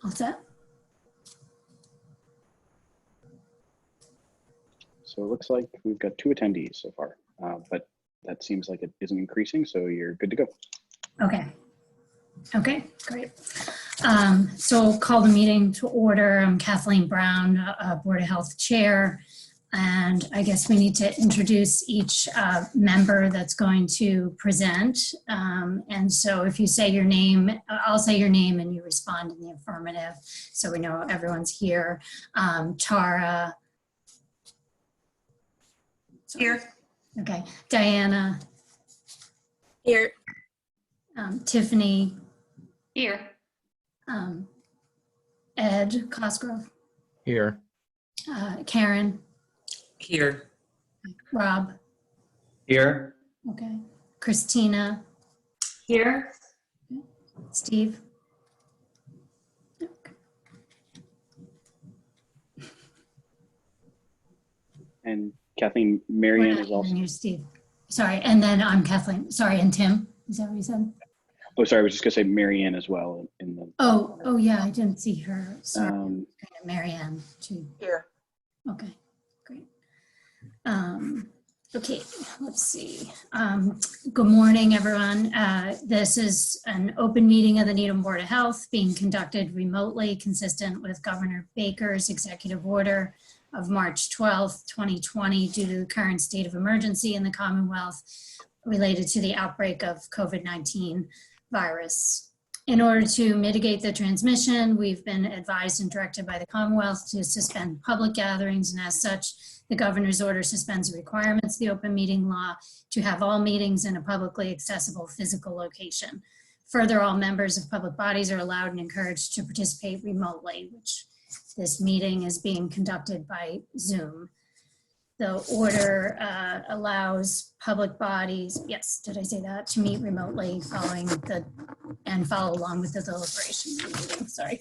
All set? So it looks like we've got 2 attendees so far, but that seems like it isn't increasing, so you're good to go. Okay. Okay, great. So we'll call the meeting to order. I'm Kathleen Brown, Board of Health Chair, and I guess we need to introduce each member that's going to present. And so if you say your name, I'll say your name and you respond in the affirmative so we know everyone's here. Tara. Here. Okay. Diana. Here. Tiffany. Here. Ed Cosgrove. Here. Karen. Here. Rob. Here. Okay. Christina. Here. Steve. Okay. And Kathleen, Marianne is also. And you're Steve. Sorry, and then I'm Kathleen. Sorry, and Tim. Is that what you said? Oh, sorry, I was just gonna say Marianne as well in the. Oh yeah, I didn't see her. Sorry, Marianne too. Here. Okay, great. Okay, let's see. Good morning, everyone. This is an open meeting of the Needham Board of Health being conducted remotely, consistent with Governor Baker's executive order of March 12th, 2020, due to the current state of emergency in the Commonwealth related to the outbreak of COVID-19 virus. In order to mitigate the transmission, we've been advised and directed by the Commonwealth to suspend public gatherings, and as such, the governor's order suspends the requirements of the open meeting law to have all meetings in a publicly accessible physical location. Further, all members of public bodies are allowed and encouraged to participate remotely, which this meeting is being conducted by Zoom. The order allows public bodies, yes, did I say that, to meet remotely and follow along with the deliberation of the meeting, sorry.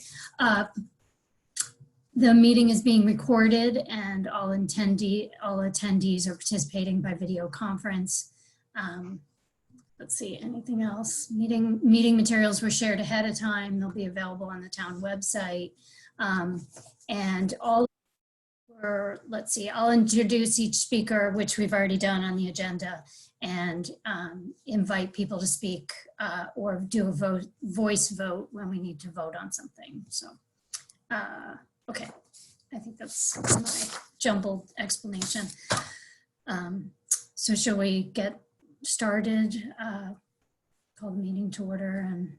The meeting is being recorded and all attendees are participating by video conference. Let's see, anything else? Meeting materials were shared ahead of time. They'll be available on the town website. And all let's see, I'll introduce each speaker, which we've already done on the agenda, and invite people to speak or do a voice vote when we need to vote on something. So, okay, I think that's my jumbled explanation. So shall we get started? Call the meeting to order and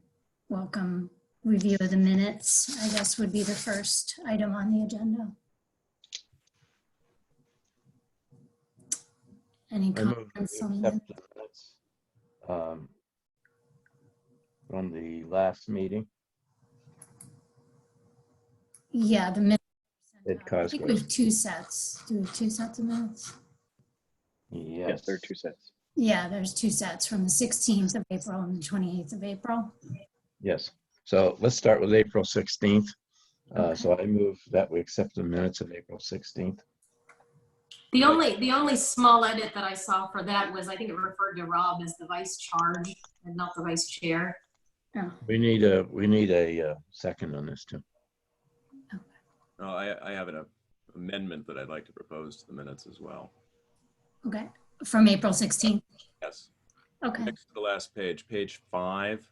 welcome. Review of the minutes, I guess, would be the first item on the agenda. Any comments on that? From the last meeting. Yeah, the minutes. Ed I think we have 2 sets. Do we have 2 sets of minutes? Yes, there are 2 sets. Yeah, there's 2 sets from the 16th of April and the 28th of April. Yes. So let's start with April 16th. So I move that we accept the minutes of April 16th. The only small edit that I saw for that was I think it referred to Rob as the vice charge and not the vice chair. Oh. We need a second on this too. I have an amendment that I'd like to propose to the minutes as well. Okay, from April 16th. Yes. Okay. Next to the last page, page 5,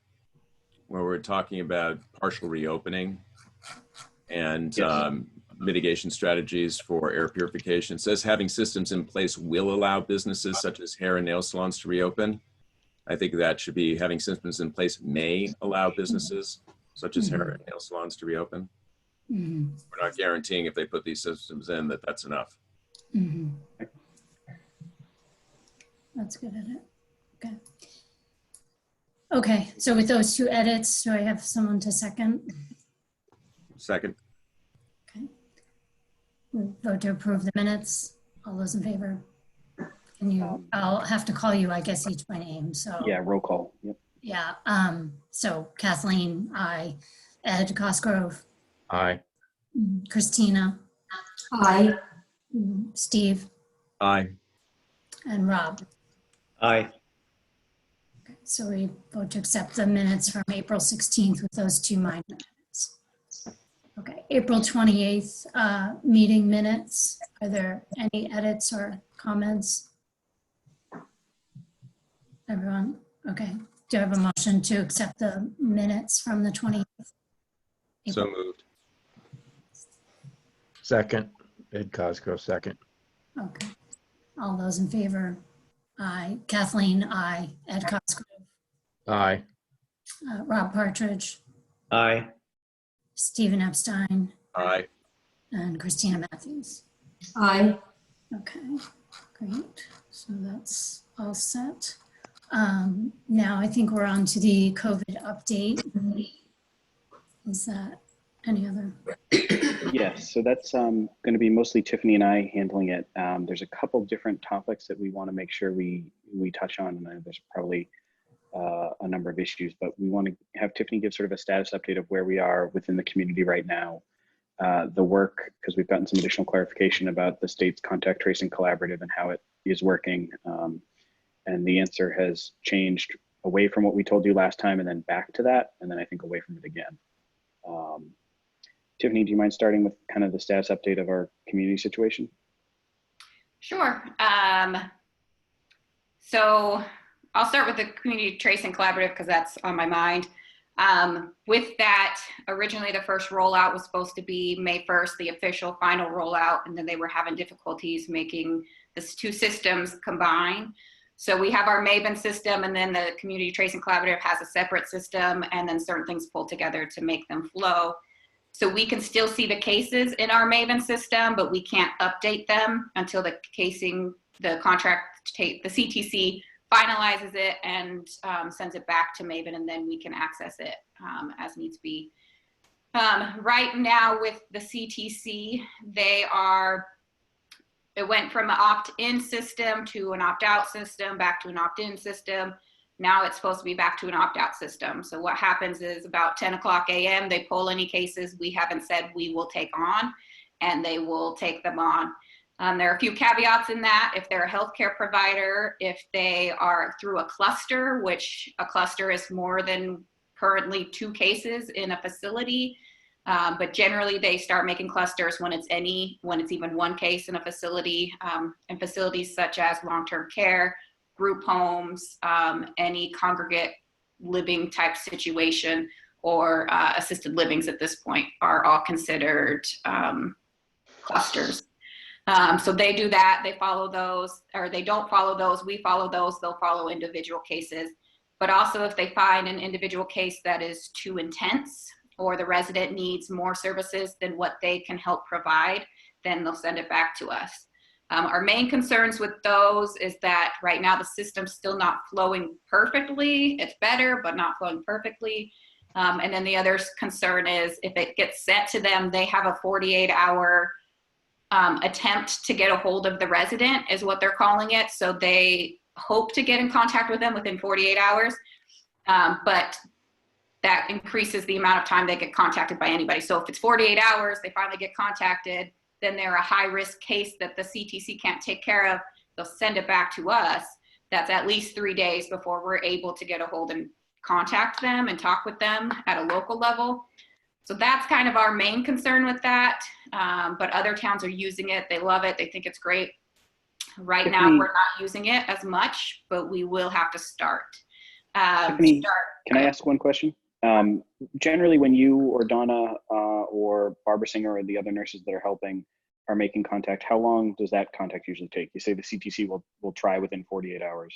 where we're talking about partial reopening and mitigation strategies for air purification. It says having systems in place will allow businesses such as hair and nail salons to reopen. I think that should be having systems in place may allow businesses such as hair and nail salons to reopen. Mm-hmm. We're not guaranteeing if they put these systems in that that's enough. Mm-hmm. That's good edit. Okay. Okay, so with those 2 edits, do I have someone to second? Second. Okay. We vote to approve the minutes. All those in favor? Can you, I'll have to call you, I guess, each by name, so. Yeah, roll call. Yep. Yeah, so Kathleen, aye. Ed Cosgrove. Aye. Christina. Aye. Steve. Aye. And Rob. Aye. Okay, so we vote to accept the minutes from April 16th with those 2 minor edits. April 28th meeting minutes. Are there any edits or comments? Everyone, okay. Do I have a motion to accept the minutes from the 28th? So moved. Second, Ed Cosgrove, second. Okay. All those in favor? Aye. Kathleen, aye. Ed Cosgrove, Aye. Rob Partridge, Aye. Stephen Epstein, Aye. and Christina Matthews. Aye. Okay, great. So that's all set. Now I think we're on to the COVID update. Is that any other? Yes, so that's going to be mostly Tiffany and I handling it. There's a couple different topics that we want to make sure we touch on, and there's probably a number of issues, but we want to have Tiffany give sort of a status update of where we are within the community right now. The work, because we've gotten some additional clarification about the state's contact tracing collaborative and how it is working. And the answer has changed away from what we told you last time and then back to that, and then I think away from it again. Tiffany, do you mind starting with kind of the status update of our community situation? Sure. So I'll start with the Community Tracing Collaborative because that's on my mind. With that, originally the first rollout was supposed to be May 1st, the official final rollout, and then they were having difficulties making the two systems combine. So we have our Maven system, and then the Community Tracing Collaborative has a separate system, and then certain things pull together to make them flow. So we can still see the cases in our Maven system, but we can't update them until the contract, the CTC finalizes it and sends it back to Maven, and then we can access it as needs be. Right now with the CTC, it went from an opt-in system to an opt-out system, back to an opt-in system. Now it's supposed to be back to an opt-out system. So what happens is about 10 o'clock a.m., they pull any cases we haven't said we will take on, and they will take them on. There are a few caveats in that. If they're a healthcare provider, if they are through a cluster, which a cluster is more than currently 2 cases in a facility, but generally they start making clusters when it's even 1 case in a facility, and facilities such as long-term care, group homes, any congregate living type situation, or assisted livings at this point are all considered clusters. So they do that, they follow those, or they don't follow those, we follow those, they'll follow individual cases. But also if they find an individual case that is too intense, or the resident needs more services than what they can help provide, then they'll send it back to us. Our main concerns with those is that right now the system's still not flowing perfectly. It's better, but not flowing perfectly. And then the other concern is if it gets sent to them, they have a 48-hour attempt to get a hold of the resident is what they're calling it. So they hope to get in contact with them within 48 hours, but that increases the amount of time they get contacted by anybody. So if it's 48 hours, they finally get contacted, then they're a high-risk case that the CTC can't take care of. They'll send it back to us. That's at least 3 days before we're able to get a hold and contact them and talk with them at a local level. So that's kind of our main concern with that. But other towns are using it. They love it. They think it's great. Right now, we're not using it as much, but we will have to start. Tiffany, can I ask one question? Generally, when you or Donna or Barbara Singer or the other nurses that are helping are making contact, how long does that contact usually take? You say the CTC will try within 48 hours.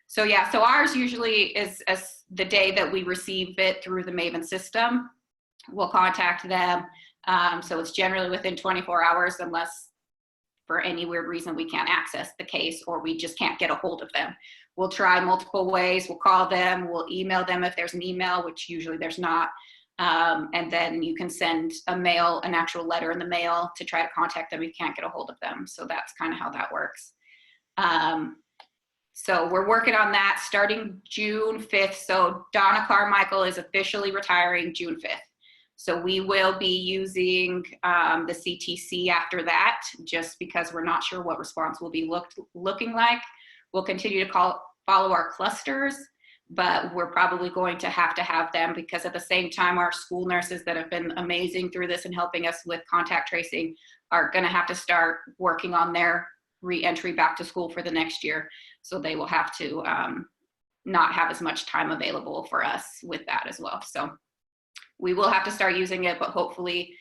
So yeah, so ours usually is as the day that we receive it through the Maven system, we'll contact them. So it's generally within 24 hours unless for any weird reason we can't access the case or we just can't get a hold of them. We'll try multiple ways. We'll call them, we'll email them if there's an email, which usually there's not. And then you can send an actual letter in the mail to try to contact them if you can't get a hold of them. So that's kind of how that works. So we're working on that starting June 5th. So Donna Carmichael is officially retiring June 5th. So we will be using the CTC after that, just because we're not sure what response will be looking like. We'll continue to follow our clusters, but we're probably going to have them, because at the same time, our school nurses that have been amazing through this and helping us with contact tracing are going to have to start working on their re-entry back to school for the next year. So they will have to not have as much time available for us with that as well. So we will have to start using it, but hopefully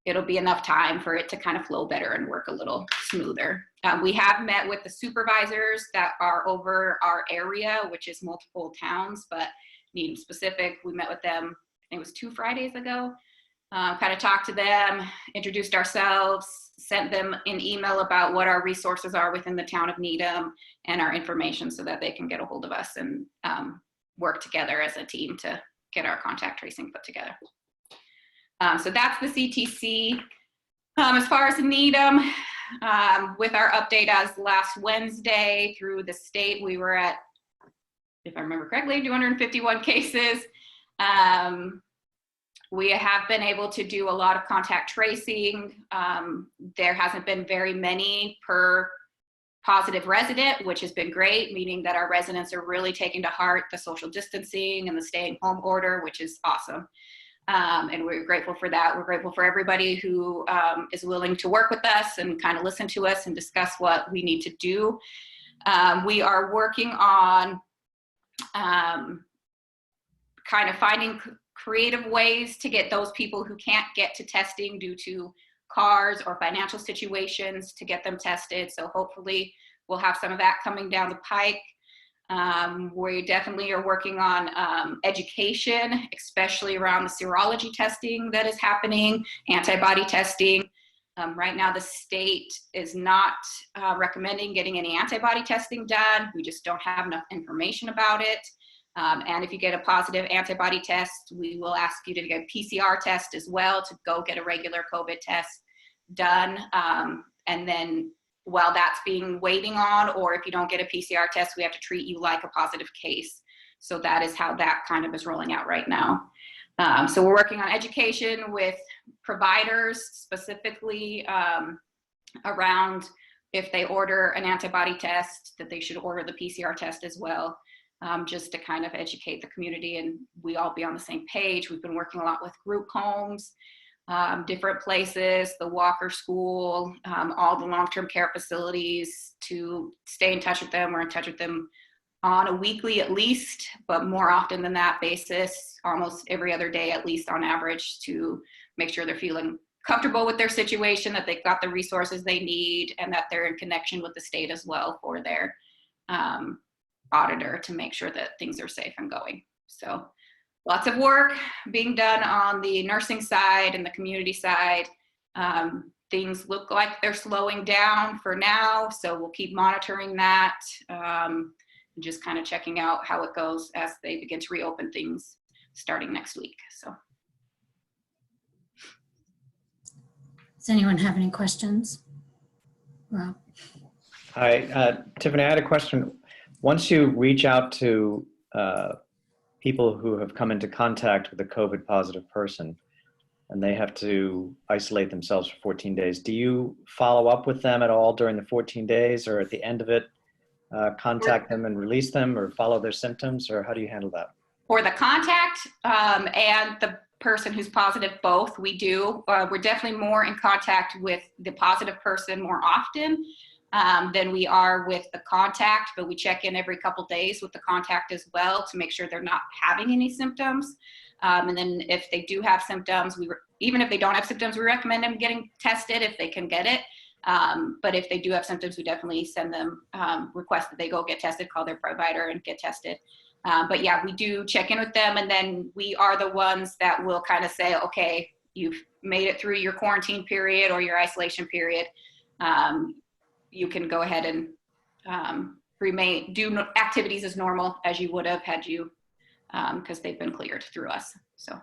it'll be enough time for it to kind of flow better and work a little smoother. We have met with the supervisors that are over our area, which is multiple towns, but Needham specific. We met with them, I think it was 2 Fridays ago. Kind of talked to them, introduced ourselves, sent them an email about what our resources are within the town of Needham and our information so that they can get a hold of us and work together as a team to get our contact tracing put together. So that's the CTC. As far as Needham, with our update as last Wednesday through the state, we were at, if I remember correctly, 251 cases. We have been able to do a lot of contact tracing. There hasn't been very many per positive resident, which has been great, meaning that our residents are really taking to heart the social distancing and the staying home order, which is awesome. And we're grateful for that. We're grateful for everybody who is willing to work with us and kind of listen to us and discuss what we need to do. We are working on kind of finding creative ways to get those people who can't get to testing due to cars or financial situations to get them tested. So hopefully we'll have some of that coming down the pike. We definitely are working on education, especially around the serology testing that is happening, antibody testing. Right now, the state is not recommending getting any antibody testing done. We just don't have enough information about it. And if you get a positive antibody test, we will ask you to get a PCR test as well to go get a regular COVID test done. And then while that's being waiting on, or if you don't get a PCR test, we have to treat you like a positive case. So that is how that kind of is rolling out right now. So we're working on education with providers, specifically around if they order an antibody test, that they should order the PCR test as well, just to kind of educate the community and we all be on the same page. We've been working a lot with group homes, different places, the Walker School, all the long-term care facilities to stay in touch with them. We're in touch with them on a weekly at least, but more often than that basis, almost every other day at least on average, to make sure they're feeling comfortable with their situation, that they've got the resources they need, and that they're in connection with the state as well for their auditor to make sure that things are safe and going. So lots of work being done on the nursing side and the community side. Things look like they're slowing down for now, so we'll keep monitoring that. And just kind of checking out how it goes as they begin to reopen things starting next week. So, Does anyone have any questions? Rob? Hi, Tiffany, I had a question. Once you reach out to people who have come into contact with a COVID positive person and they have to isolate themselves for 14 days, do you follow up with them at all during the 14 days or at the end of it? Contact them and release them, or follow their symptoms, or how do you handle that? For the contact and the person who's positive, both we do. We're definitely more in contact with the positive person more often than we are with the contact, but we check in every couple days with the contact as well to make sure they're not having any symptoms. And then if they do have symptoms, even if they don't have symptoms, we recommend them getting tested if they can get it. But if they do have symptoms, we definitely send them, request that they go get tested, call their provider and get tested. But yeah, we do check in with them, and then we are the ones that will kind of say, okay, you've made it through your quarantine period or your isolation period. You can go ahead and do activities as normal as you would have had you, because they've been cleared through us. So.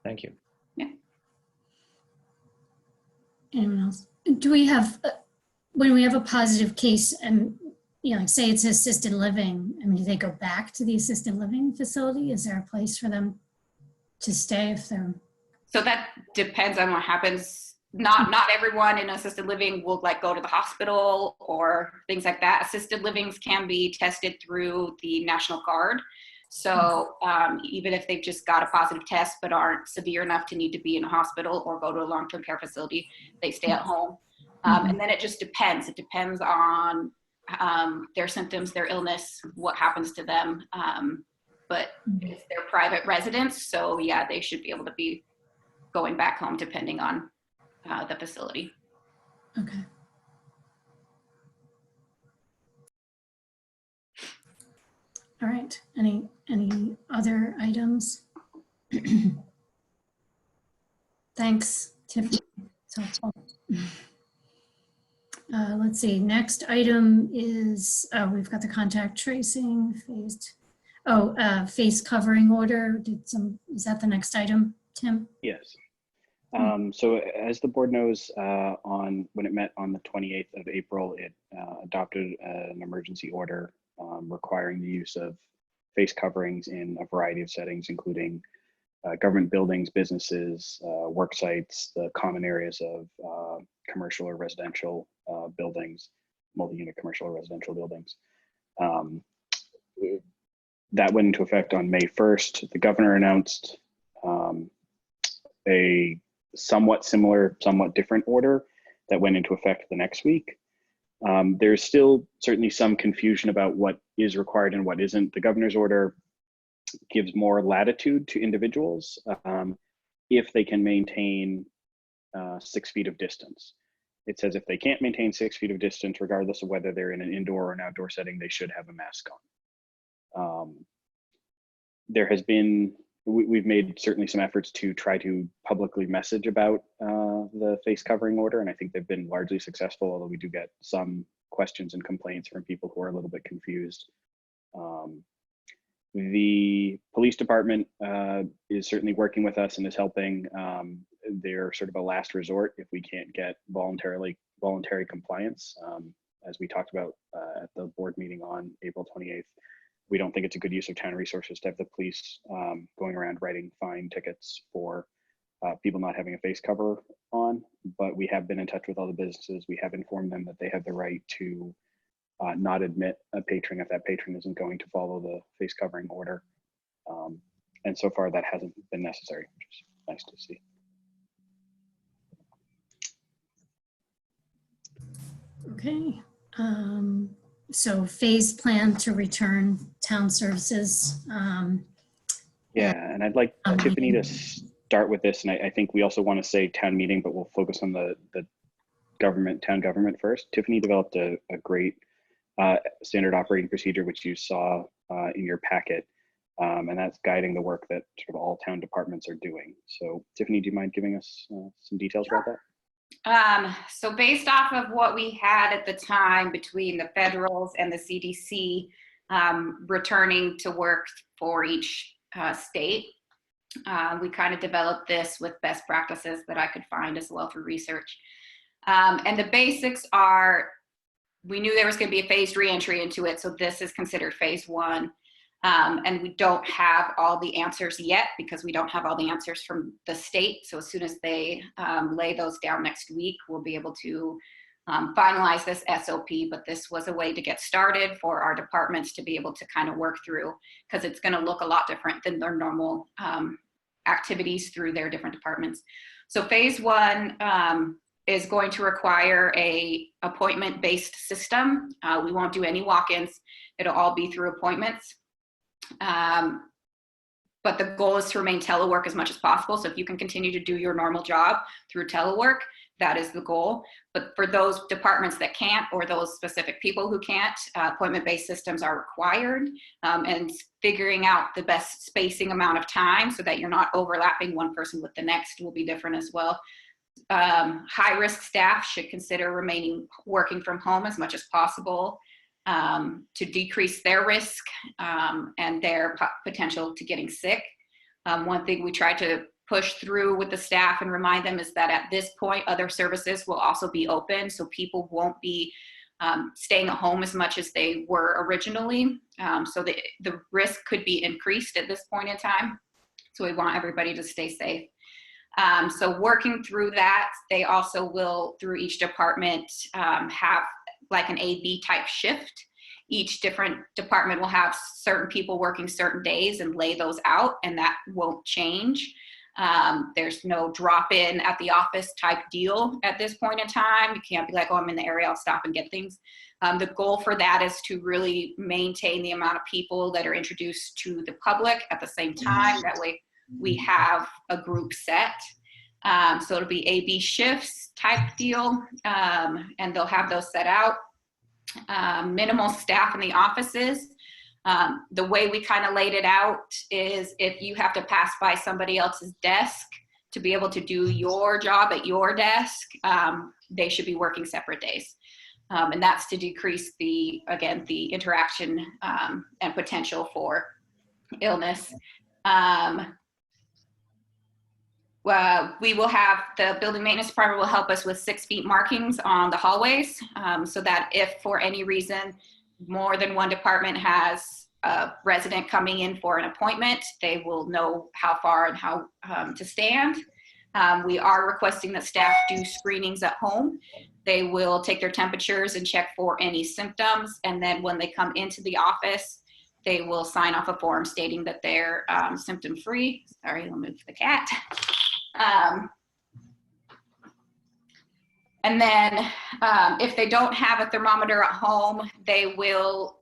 Thank you. Yeah. Anyone else? Do we have, when we have a positive case and, you know, like say it's assisted living, I mean, do they go back to the assisted living facility? Is there a place for them to stay if they're? So that depends on what happens not everyone in assisted living will like go to the hospital or things like that. Assisted livings can be tested through the National Guard. So even if they've just got a positive test but aren't severe enough to need to be in a hospital or go to a long-term care facility, they stay at home. And then it just depends. It depends on their symptoms, their illness, what happens to them. But it's their private residence. So yeah, they should be able to be going back home depending on the facility. Okay. All right. Any other items? Thanks, Tiffany. It's helpful. Let's see. Next item is we've got the contact tracing phased. Face covering order. Is that the next item, Tim? Yes. So as the board knows, when it met on the 28th of April, it adopted an emergency order requiring the use of face coverings in a variety of settings, including government buildings, businesses, work sites, the common areas of commercial or residential buildings, multi-unit commercial or residential buildings. That went into effect on May 1st. The governor announced a somewhat similar, somewhat different order that went into effect the next week. There's still certainly some confusion about what is required and what isn't. The governor's order gives more latitude to individuals if they can maintain 6 feet of distance. It says if they can't maintain 6 feet of distance, regardless of whether they're in an indoor or an outdoor setting, they should have a mask on. There has been, we've made certainly some efforts to try to publicly message about the face covering order, and I think they've been largely successful, although we do get some questions and complaints from people who are a little bit confused. The police department is certainly working with us and is helping. They're sort of a last resort if we can't get voluntary compliance. As we talked about at the board meeting on April 28th, we don't think it's a good use of town resources to have the police going around writing fine tickets for people not having a face cover on, but we have been in touch with all the businesses. We have informed them that they have the right to not admit a patron if that patron isn't going to follow the face covering order. And so far that hasn't been necessary, which is nice to see. Okay. So phase plan to return town services. Yeah, and I'd like Tiffany to start with this, and I think we also want to say town meeting, but we'll focus on the town government first. Tiffany developed a great standard operating procedure, which you saw in your packet, and that's guiding the work that sort of all town departments are doing. So Tiffany, do you mind giving us some details about that? So based off of what we had at the time between the federals and the CDC returning to work for each state, we kind of developed this with best practices that I could find as well through research. And the basics are, we knew there was going to be a phased reentry into it, so this is considered phase 1. And we don't have all the answers yet because we don't have all the answers from the state. So as soon as they lay those down next week, we'll be able to finalize this SOP. But this was a way to get started for our departments to be able to kind of work through, because it's going to look a lot different than their normal activities through their different departments. So phase 1 is going to require a appointment-based system. We won't do any walk-ins. It'll all be through appointments. But the goal is to remain telework as much as possible. So if you can continue to do your normal job through telework, that is the goal. But for those departments that can't, or those specific people who can't, appointment-based systems are required, and figuring out the best spacing amount of time so that you're not overlapping one person with the next will be different as well. High-risk staff should consider working from home as much as possible, to decrease their risk and their potential to getting sick. One thing we try to push through with the staff and remind them is that at this point, other services will also be open, so people won't be staying at home as much as they were originally. So the risk could be increased at this point in time. So we want everybody to stay safe. So working through that, they also will, through each department, have like an A/B type shift. Each different department will have certain people working certain days and lay those out, and that won't change. There's no drop-in at the office type deal at this point in time. You can't be like, oh, I'm in the area, I'll stop and get things. The goal for that is to really maintain the amount of people that are introduced to the public at the same time. That way we have a group set. So it'll be A/B shifts type deal, and they'll have those set out. Minimal staff in the offices. The way we kind of laid it out is if you have to pass by somebody else's desk to be able to do your job at your desk, they should be working separate days. And that's to decrease the interaction and potential for illness. We will have the building maintenance department will help us with 6 feet markings on the hallways, so that if for any reason more than one department has a resident coming in for an appointment, they will know how far and how to stand. We are requesting that staff do screenings at home. They will take their temperatures and check for any symptoms, and then when they come into the office, they will sign off a form stating that they're symptom-free. Sorry, I'll move the cat. And then if they don't have a thermometer at home, they will,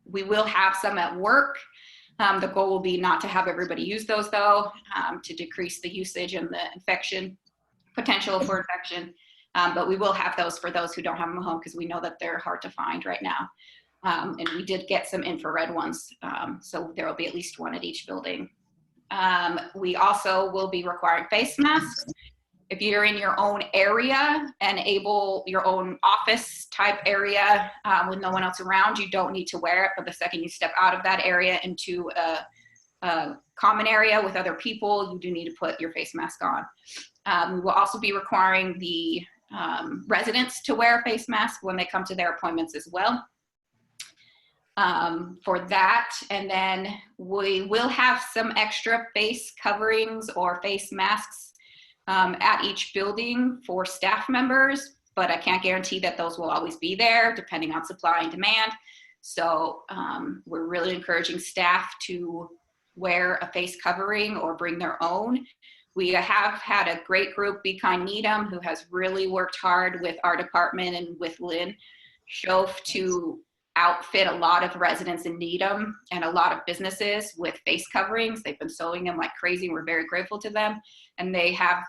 we will have some at work. The goal will be not to have everybody use those though, to decrease the usage and the potential for infection. But we will have those for those who don't have them at home, because we know that they're hard to find right now. And we did get some infrared ones. So there will be at least one at each building. We also will be requiring face masks. If you're in your own area and your own office type area with no one else around, you don't need to wear it. But the second you step out of that area into a common area with other people, you do need to put your face mask on. We will also be requiring the residents to wear a face mask when they come to their appointments as well. For that, and then we will have some extra face coverings or face masks at each building for staff members, but I can't guarantee that those will always be there depending on supply and demand. So we're really encouraging staff to wear a face covering or bring their own. We have had a great group, Be Kind Needham, who has really worked hard with our department and with Lynn Schoaf to outfit a lot of residents in Needham and a lot of businesses with face coverings. They've been sewing them like crazy. We're very grateful to them. And they have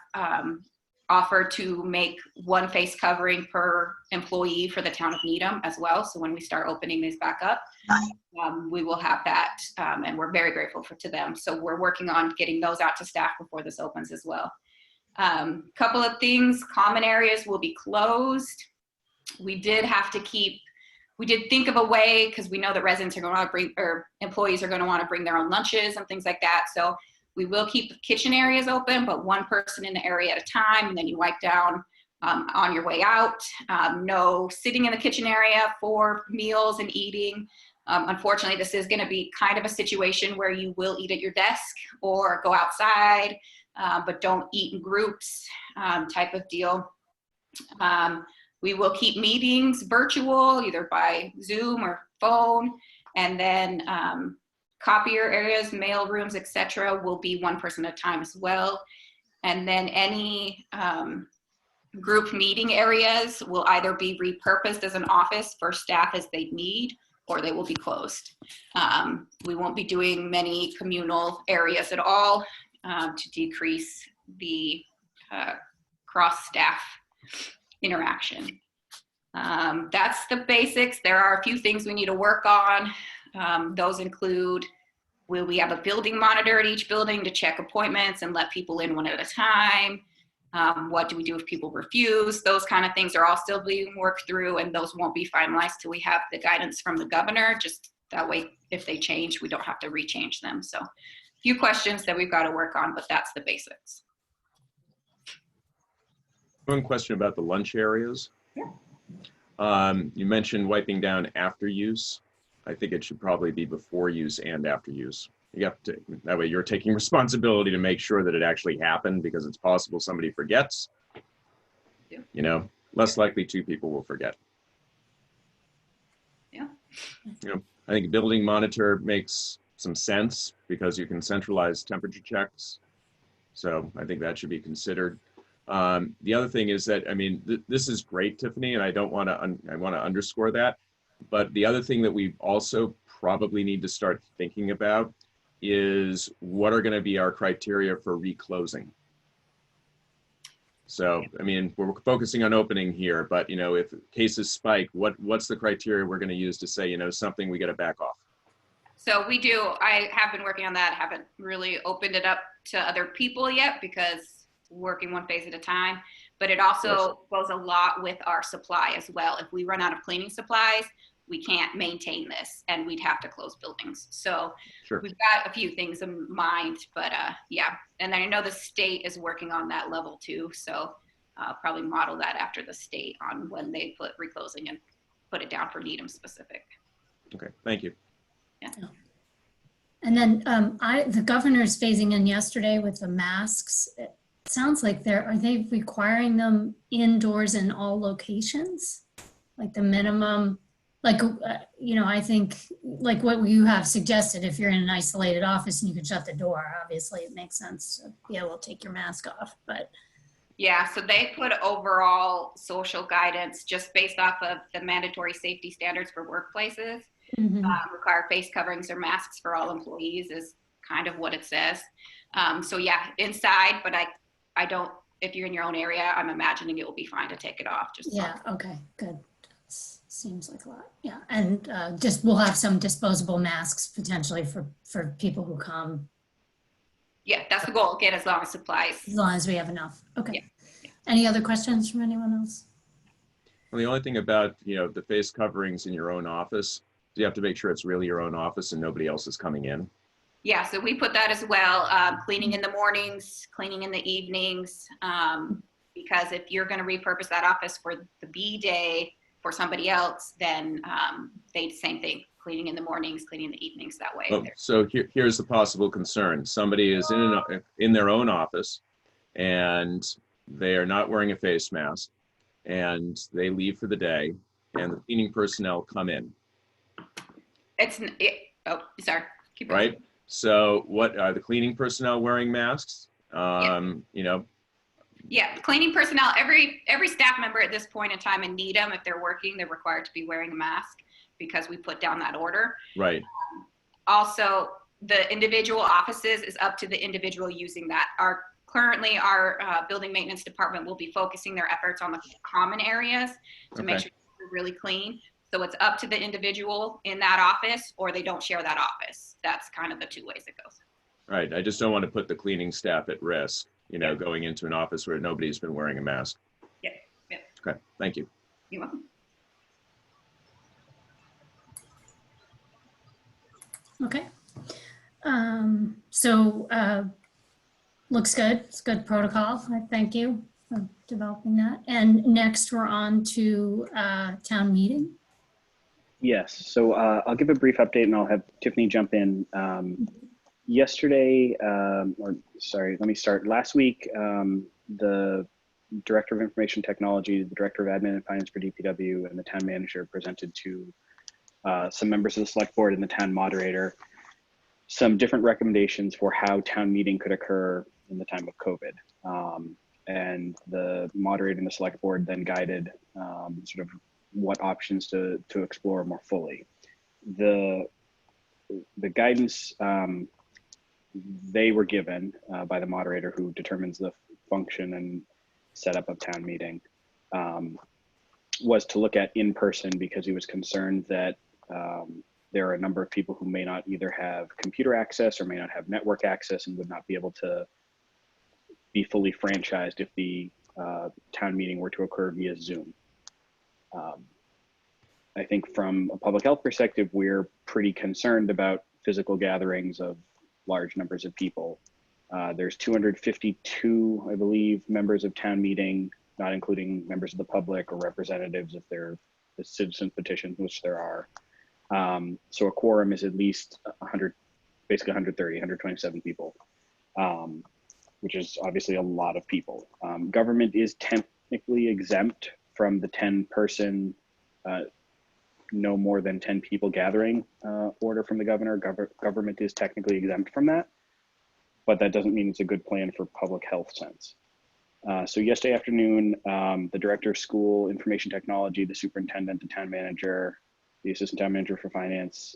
offered to make one face covering per employee for the town of Needham as well. So when we start opening these back up, we will have that. And we're very grateful to them. So we're working on getting those out to staff before this opens as well. Couple of things, common areas will be closed. We did think of a way, because we know that residents are going to want to bring, or employees are going to want to bring their own lunches and things like that. So we will keep the kitchen areas open, but one person in the area at a time, and then you wipe down on your way out. No sitting in the kitchen area for meals and eating. Unfortunately, this is going to be kind of a situation where you will eat at your desk or go outside, but don't eat in groups type of deal. We will keep meetings virtual, either by Zoom or phone, and then copier areas, mail rooms, etc. will be one person at a time as well. And then any group meeting areas will either be repurposed as an office for staff as they need, or they will be closed. We won't be doing many communal areas at all to decrease the cross-staff interaction. That's the basics. There are a few things we need to work on. Those include, will we have a building monitor at each building to check appointments and let people in one at a time? What do we do if people refuse? Those kind of things are all still being worked through, and those won't be finalized till we have the guidance from the governor. Just that way, if they change, we don't have to rechange them. So a few questions that we've got to work on, but that's the basics. One question about the lunch areas. Yeah. You mentioned wiping down after use. I think it should probably be before use and after use. You have to, that way you're taking responsibility to make sure that it actually happened, because it's possible somebody forgets. Yeah. You know, less likely 2 people will forget. Yeah. You know, I think building monitor makes some sense because you can centralize temperature checks. So I think that should be considered. The other thing is that, I mean, this is great, Tiffany, and I don't want to, I want to underscore that. But the other thing that we also probably need to start thinking about is what are going to be our criteria for reclosing. So, I mean, we're focusing on opening here, but, you know, if cases spike, what's the criteria we're going to use to say, you know, something we got to back off? So we do, I have been working on that, haven't really opened it up to other people yet because working one phase at a time, but it also goes a lot with our supply as well. If we run out of cleaning supplies, we can't maintain this and we'd have to close buildings. So Sure. We've got a few things in mind, but yeah. And I know the state is working on that level too. So probably model that after the state on when they put reclosing and put it down for Needham specific. Okay, thank you. Yeah. And then the governor's phasing in yesterday with the masks. It sounds like are they requiring them indoors in all locations? Like the minimum, like, you know, I think like what you have suggested, if you're in an isolated office and you can shut the door, obviously it makes sense to be able to take your mask off, but. Yeah, so they put overall social guidance just based off of the mandatory safety standards for workplaces. Require face coverings or masks for all employees is kind of what it says. So yeah, inside, but I don't, if you're in your own area, I'm imagining it will be fine to take it off. Just yeah, okay, good. Seems like a lot, yeah. And just we'll have some disposable masks potentially for people who come. Yeah, that's the goal. Get as long as supplies. As long as we have enough. Okay. Yeah. Any other questions from anyone else? Well, the only thing about, you know, the face coverings in your own office, you have to make sure it's really your own office and nobody else is coming in. Yeah, so we put that as well. Cleaning in the mornings, cleaning in the evenings, because if you're going to repurpose that office for the B day for somebody else, then they same thing, cleaning in the mornings, cleaning in the evenings that way. Oh, so here's the possible concern. Somebody is in their own office and they are not wearing a face mask and they leave for the day and the cleaning personnel come in. Oh, sorry. Keep going. Right? So what are the cleaning personnel wearing masks? Yeah. You know? Yeah, cleaning personnel, every staff member at this point in time in Needham, if they're working, they're required to be wearing a mask because we put down that order. Right. Also, the individual offices is up to the individual using that. Currently, our building maintenance department will be focusing their efforts on the common areas to make sure they're really clean. So it's up to the individual in that office, or they don't share that office. That's kind of the 2 ways it goes. Right. I just don't want to put the cleaning staff at risk, you know, going into an office where nobody's been wearing a mask. Yeah. Yeah. Okay. Thank you. You're welcome. Okay. Looks good. It's good protocol. I thank you for developing that. And next we're on to town meeting. Yes, so I'll give a brief update and I'll have Tiffany jump in. Yesterday, let me start. Last week, the Director of Information Technology, the Director of Admin and Finance for DPW, and the Town Manager presented to some members of the Select Board and the Town Moderator some different recommendations for how town meeting could occur in the time of COVID. And the Moderator and the Select Board then guided sort of what options to explore more fully. The guidance they were given by the moderator who determines the function and setup of town meeting was to look at in person because he was concerned that there are a number of people who may not either have computer access or may not have network access and would not be able to be fully franchised if the town meeting were to occur via Zoom. I think from a public health perspective, we're pretty concerned about physical gatherings of large numbers of people. There's 252, I believe, members of town meeting, not including members of the public or representatives if they're the citizen petition, which there are. So a quorum is at least 100 basically 130, 127 people, which is obviously a lot of people. Government is technically exempt from the 10-person, no more than 10 people gathering order from the governor. Government is technically exempt from that, but that doesn't mean it's a good plan for public health sense. So yesterday afternoon, the director of school information technology, the superintendent, the town manager, the assistant town manager for finance,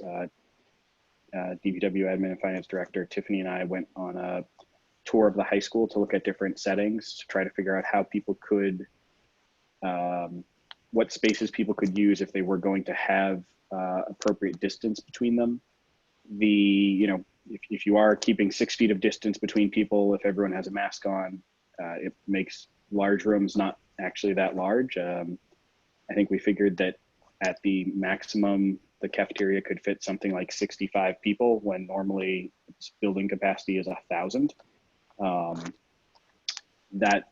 DPW admin and finance director, Tiffany and I went on a tour of the high school to look at different settings to try to figure out how people could, what spaces people could use if they were going to have appropriate distance between them. If you are keeping 6 feet of distance between people, if everyone has a mask on, it makes large rooms not actually that large. I think we figured that at the maximum, the cafeteria could fit something like 65 people when normally its building capacity is 1,000. That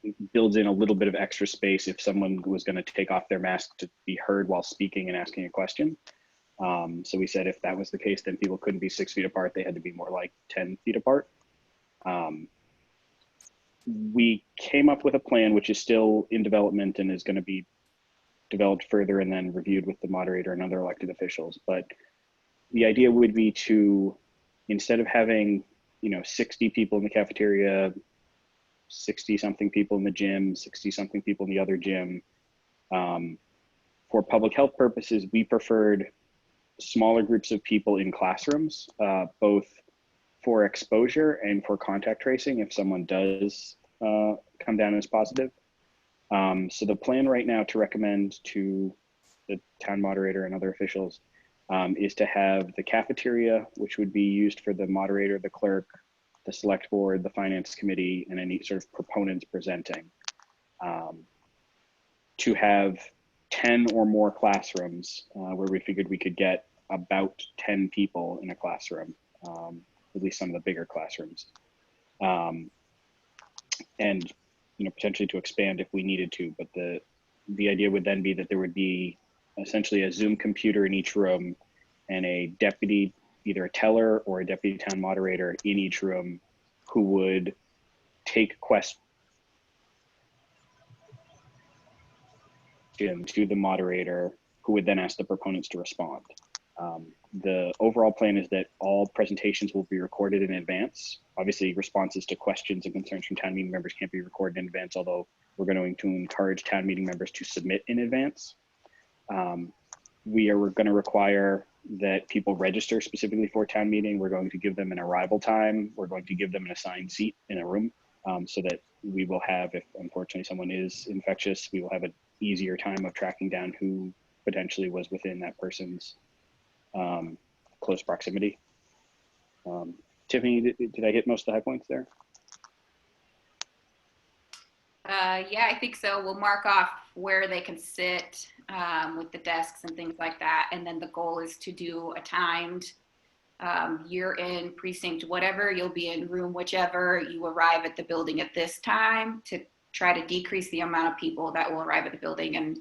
it builds in a little bit of extra space if someone was going to take off their mask to be heard while speaking and asking a question. So we said if that was the case, then people couldn't be 6 feet apart. They had to be more like 10 feet apart. We came up with a plan which is still in development and is going to be developed further and then reviewed with the moderator and other elected officials. But the idea would be to, instead of having 60 people in the cafeteria, 60 something people in the gym, 60 something people in the other gym, for public health purposes, we preferred smaller groups of people in classrooms, both for exposure and for contact tracing if someone does come down as positive. So the plan right now to recommend to the town moderator and other officials is to have the cafeteria, which would be used for the moderator, the clerk, the select board, the finance committee, and any sort of proponents presenting, to have 10 or more classrooms where we figured we could get about 10 people in a classroom, at least some of the bigger classrooms. And potentially to expand if we needed to, but the idea would then be that there would be essentially a Zoom computer in each room and a deputy, either a teller or a deputy town moderator in each room who would take questions to the moderator, who would then ask the proponents to respond. The overall plan is that all presentations will be recorded in advance. Obviously, responses to questions and concerns from town meeting members can't be recorded in advance, although we're going to encourage town meeting members to submit in advance. We're going to require that people register specifically for town meeting. We're going to give them an arrival time. We're going to give them an assigned seat in a room so that we will have, if unfortunately someone is infectious, we will have an easier time of tracking down who potentially was within that person's close proximity. Tiffany, did I hit most of the high points there? Yeah, I think so. We'll mark off where they can sit with the desks and things like that. And then the goal is to do a timed, you're in precinct whatever, you'll be in room whichever, you arrive at the building at this time, to try to decrease the amount of people that will arrive at the building and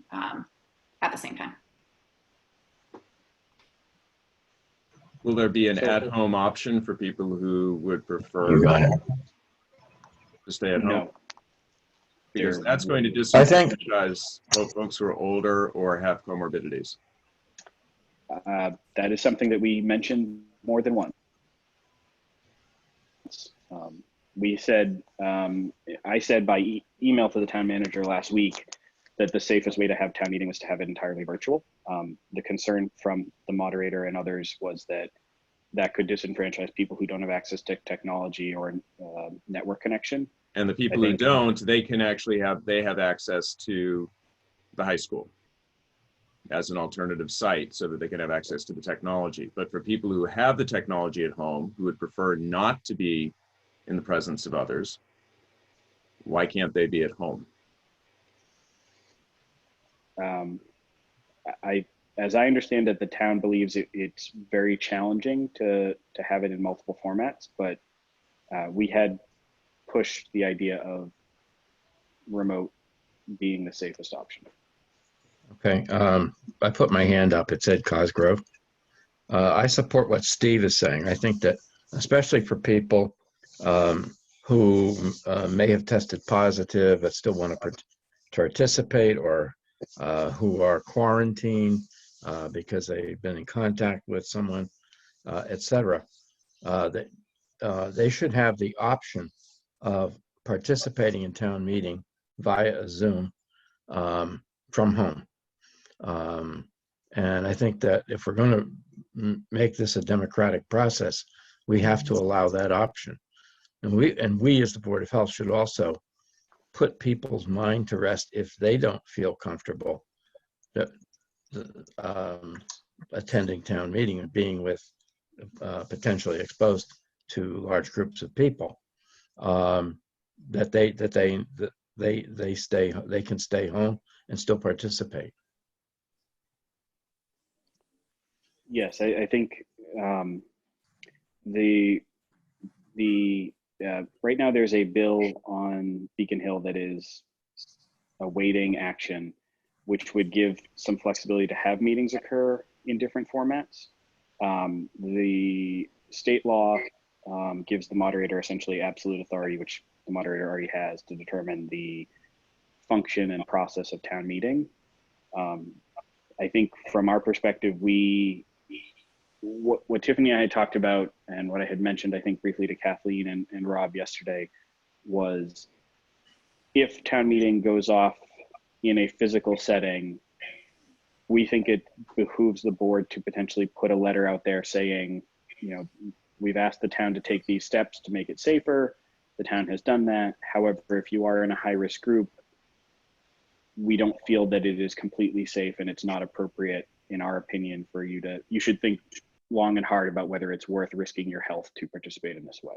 at the same time. Will there be an at-home option for people who would prefer You got it. to stay at home? No. Because that's going to I think- disenfranchise folks who are older or have comorbidities. That is something that we mentioned more than once. We said, I said by email to the town manager last week that the safest way to have town meeting was to have it entirely virtual. The concern from the moderator and others was that that could disenfranchise people who don't have access to technology or network connection. And the people who don't, they can actually have access to the high school as an alternative site so that they can have access to the technology. But for people who have the technology at home, who would prefer not to be in the presence of others, why can't they be at home? As I understand it, the town believes it's very challenging to have it in multiple formats, but we had pushed the idea of remote being the safest option. Okay, I put my hand up. It said Cosgrove. I support what Steve is saying. I think that especially for people who may have tested positive but still want to participate, or who are quarantined because they've been in contact with someone, etc., they should have the option of participating in town meeting via Zoom from home. And I think that if we're going to make this a democratic process, we have to allow that option. And we as the Board of Health should also put people's mind to rest if they don't feel comfortable attending town meeting and being with potentially exposed to large groups of people. That they can stay home and still participate. Yes, I think right now there's a bill on Beacon Hill that is awaiting action, which would give some flexibility to have meetings occur in different formats. The state law gives the moderator essentially absolute authority, which the moderator already has, to determine the function and process of town meeting. I think from our perspective, what Tiffany and I had talked about, and what I had mentioned, I think briefly to Kathleen and Rob yesterday, was if town meeting goes off in a physical setting, we think it behooves the board to potentially put a letter out there saying, you know, we've asked the town to take these steps to make it safer. The town has done that. However, if you are in a high-risk group, we don't feel that it is completely safe, and it's not appropriate, in our opinion, for you should think long and hard about whether it's worth risking your health to participate in this way.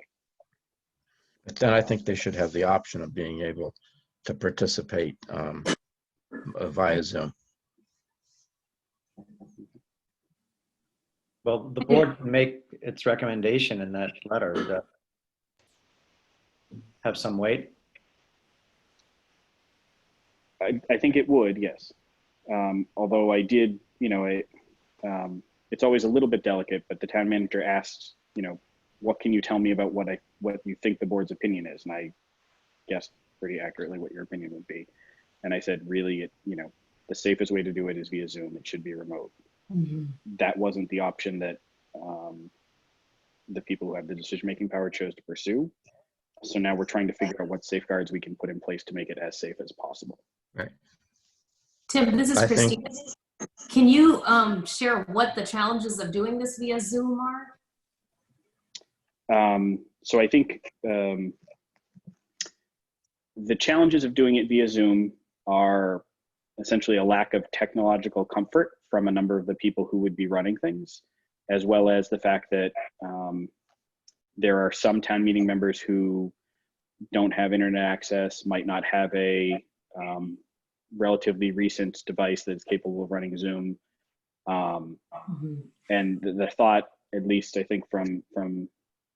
But then I think they should have the option of being able to participate via Zoom. Well, the board can make its recommendation in that letter to have some weight. I think it would, yes. Although I did, it's always a little bit delicate, but the town manager asked, what can you tell me about what you think the board's opinion is? And I guessed pretty accurately what your opinion would be. And I said, really, the safest way to do it is via Zoom. It should be remote. Mm-hmm. That wasn't the option that the people who have the decision-making power chose to pursue. So now we're trying to figure out what safeguards we can put in place to make it as safe as possible. Right. Tim, this is Christine. Can you share what the challenges of doing this via Zoom are? So I think the challenges of doing it via Zoom are essentially a lack of technological comfort from a number of the people who would be running things, as well as the fact that there are some town meeting members who don't have internet access, might not have a relatively recent device that's capable of running Zoom. And the thought, at least I think from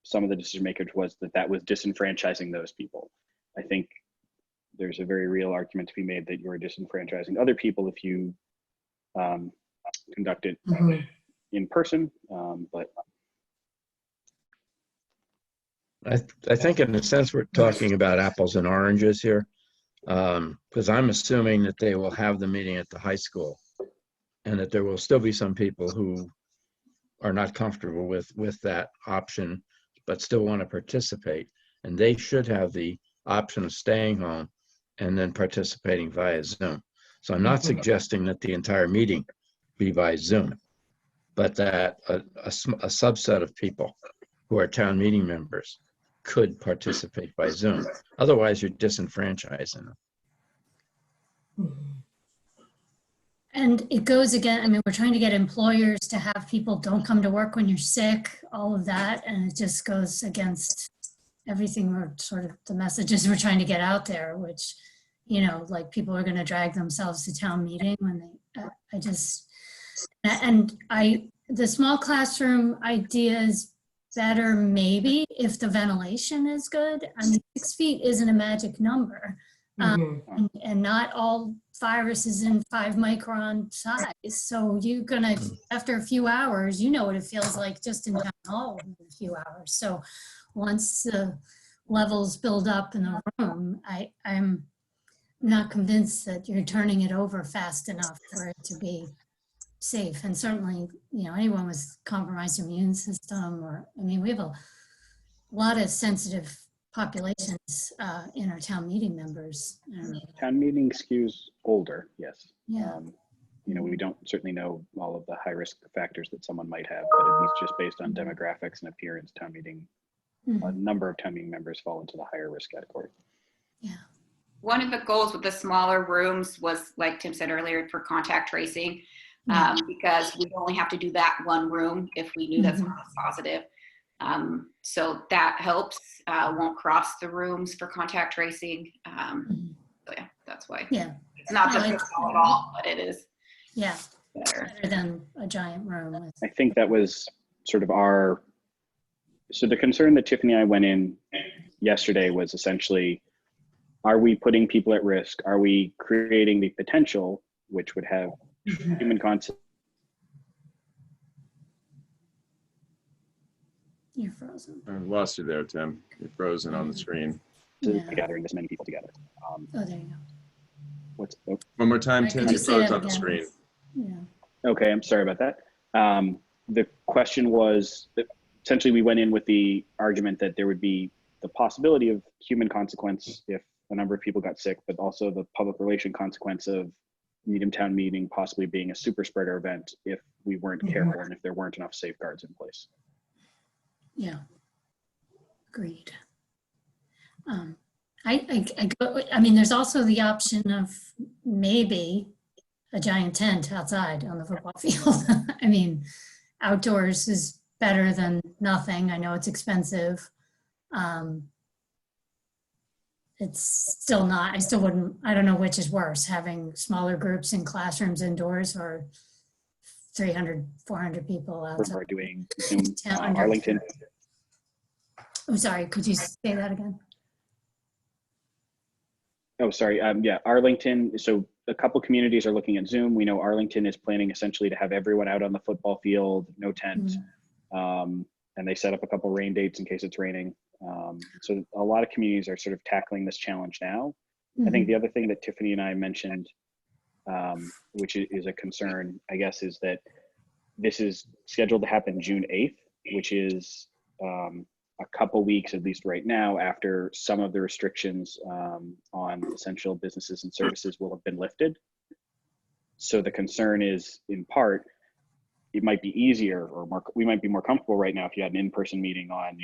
some of the decision makers, was that was disenfranchising those people. I think there's a very real argument to be made that you're disenfranchising other people if you conduct it in person, but I think in a sense we're talking about apples and oranges here, because I'm assuming that they will have the meeting at the high school, and that there will still be some people who are not comfortable with that option, but still want to participate, and they should have the option of staying home and then participating via Zoom. So I'm not suggesting that the entire meeting be by Zoom, but that a subset of people who are town meeting members could participate by Zoom. Otherwise, you're disenfranchising them. And it goes again, we're trying to get employers to have people don't come to work when you're sick, all of that, and it just goes against everything the messages we're trying to get out there, which, like people are going to drag themselves to town meeting when the small classroom idea is better maybe if the ventilation is good. 6 feet isn't a magic number. Mhm. And not all virus is in 5 micron size. So you're gonna, after a few hours, you know what it feels like just in town hall in a few hours. So once the levels build up in the room, I'm not convinced that you're turning it over fast enough for it to be safe. And certainly, anyone with compromised immune system, or, I mean, we have a lot of sensitive populations in our town meeting members. Town meeting skews older, yes. Yeah. We don't certainly know all of the high risk factors that someone might have, but at least just based on demographics and appearance, a number of town meeting members fall into the higher risk category. Yeah. One of the goals with the smaller rooms was, like Tim said earlier, for contact tracing, because we only have to do that one room if we knew that someone was positive. So that helps, won't cross the rooms for contact tracing. So yeah, that's why. Yeah. It's not just small at all, but it is better than a giant room. I think that was sort of so the concern that Tiffany and I went in yesterday was essentially, are we putting people at risk? Are we creating the potential, which would have human consequences? You're frozen. I lost you there, Tim. You're frozen on the screen. Gathering this many people together. Oh, there you go. One more time, Right, Tim. could You you say froze that on the again? screen. Yeah. Okay, I'm sorry about that. The question was that essentially we went in with the argument that there would be the possibility of human consequence if a number of people got sick, but also the public relation consequence of Needham Town Meeting possibly being a super spreader event if we weren't careful and if there weren't enough safeguards in place. Yeah. Agreed. I mean, there's also the option of maybe a giant tent outside on the football field. I mean, outdoors is better than nothing. I know it's expensive. It's still not, I don't know which is worse, having smaller groups in classrooms indoors or 300, 400 people outside. We're doing Zoom, Under- Arlington. Oh, sorry, could you say that again? Oh, sorry. Yeah, Arlington. So a couple communities are looking at Zoom. We know Arlington is planning essentially to have everyone out on the football field, no tent. And they set up a couple rain dates in case it's raining. So a lot of communities are sort of tackling this challenge now. I think the other thing that Tiffany and I mentioned, which is a concern, I guess, is that this is scheduled to happen June 8th, which is a couple weeks, at least right now, after some of the restrictions on essential businesses and services will have been lifted. So the concern is, in part, it might be easier or we might be more comfortable right now if you had an in-person meeting on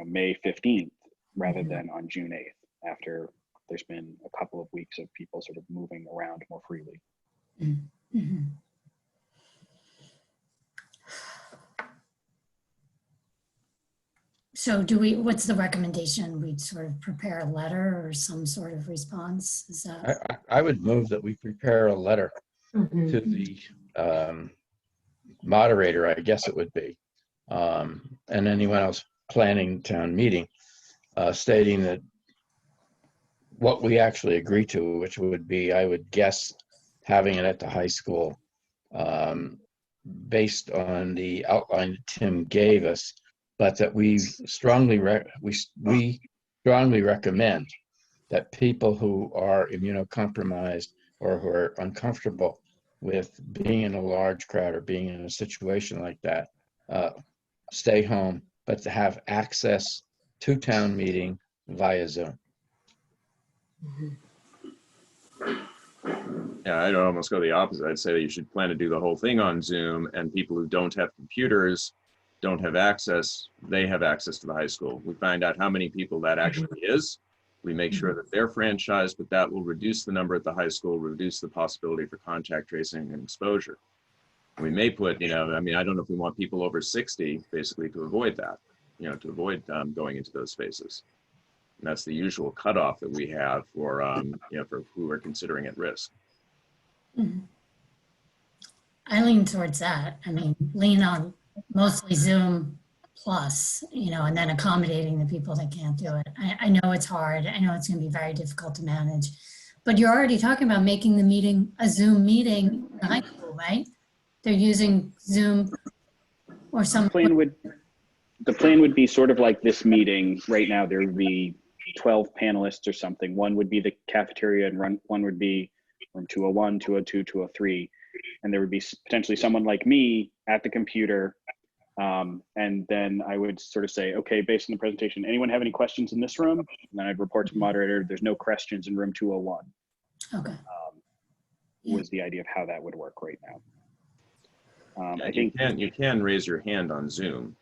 May 15th rather than on June 8th, after there's been a couple of weeks of people sort of moving around more freely. So what's the recommendation? We'd sort of prepare a letter or some sort of response? Is that? I would move that we prepare a letter to the moderator, I guess it would be, and anyone else planning town meeting, stating that what we actually agree to, which would be, I would guess, having it at the high school, based on the outline that Tim gave us, but that we strongly recommend that people who are immunocompromised or who are uncomfortable with being in a large crowd or being in a situation like that, stay home, but to have access to town meeting via Zoom. Yeah, I'd almost go the opposite. I'd say that you should plan to do the whole thing on Zoom, and people who don't have computers, don't have access, they have access to the high school. We find out how many people that actually is. We make sure that they're franchised, but that will reduce the number at the high school, reduce the possibility for contact tracing and exposure. We may put, I mean, I don't know if we want people over 60 basically to avoid that, to avoid going into those spaces. And that's the usual cutoff that we have for, for who are considering at risk. I lean towards that. I mean, lean on mostly Zoom plus, and then accommodating the people that can't do it. I know it's hard. I know it's going to be very difficult to manage, but you're already talking about making the meeting a Zoom meeting in the high school, right? They're using Zoom or some. The plan would be sort of like this meeting. Right now, there would be 12 panelists or something. One would be the cafeteria and one would be room 201, 202, 203. And there would be potentially someone like me at the computer. And then I would sort of say, okay, based on the presentation, anyone have any questions in this room? And then I'd report to the moderator, there's no questions in room 201. Okay. Was the idea of how that would work right now. I You think you can raise your hand on Zoom.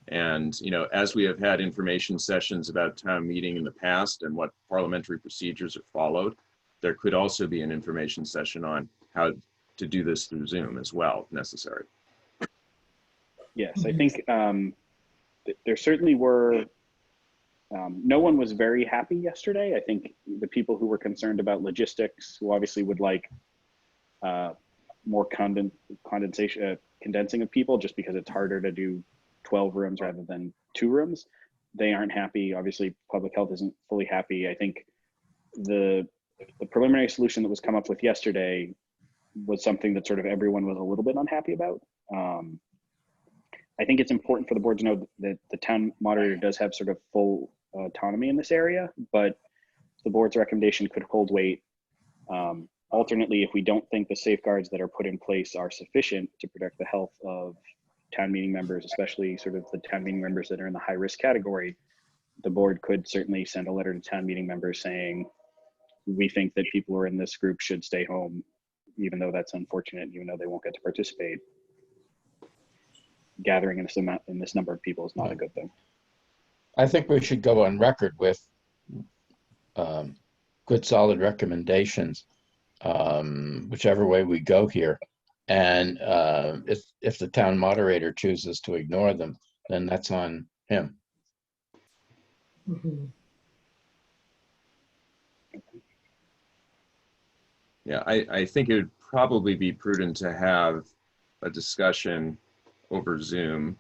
And, as we have had information sessions about town meeting in the past and what parliamentary procedures are followed, there could also be an information session on how to do this through Zoom as well, if necessary. yes, I think there certainly were, no one was very happy yesterday. I think the people who were concerned about logistics, who obviously would like more condensing of people just because it's harder to do 12 rooms rather than 2 rooms. They aren't happy. Obviously, public health isn't fully happy. I think the preliminary solution that was come up with yesterday was something that sort of everyone was a little bit unhappy about. I think it's important for the board to know that the town moderator does have sort of full autonomy in this area, but the board's recommendation could hold weight. Alternately, if we don't think the safeguards that are put in place are sufficient to protect the health of town meeting members, especially sort of the town meeting members that are in the high risk category, the board could certainly send a letter to town meeting members saying, we think that people who are in this group should stay home, even though that's unfortunate, even though they won't get to participate. Gathering in this number of people is not a good thing. I think we should go on record with good, solid recommendations, whichever way we go here. And if the town moderator chooses to ignore them, then that's on him. Yeah, I think it would probably be prudent to have a discussion over Zoom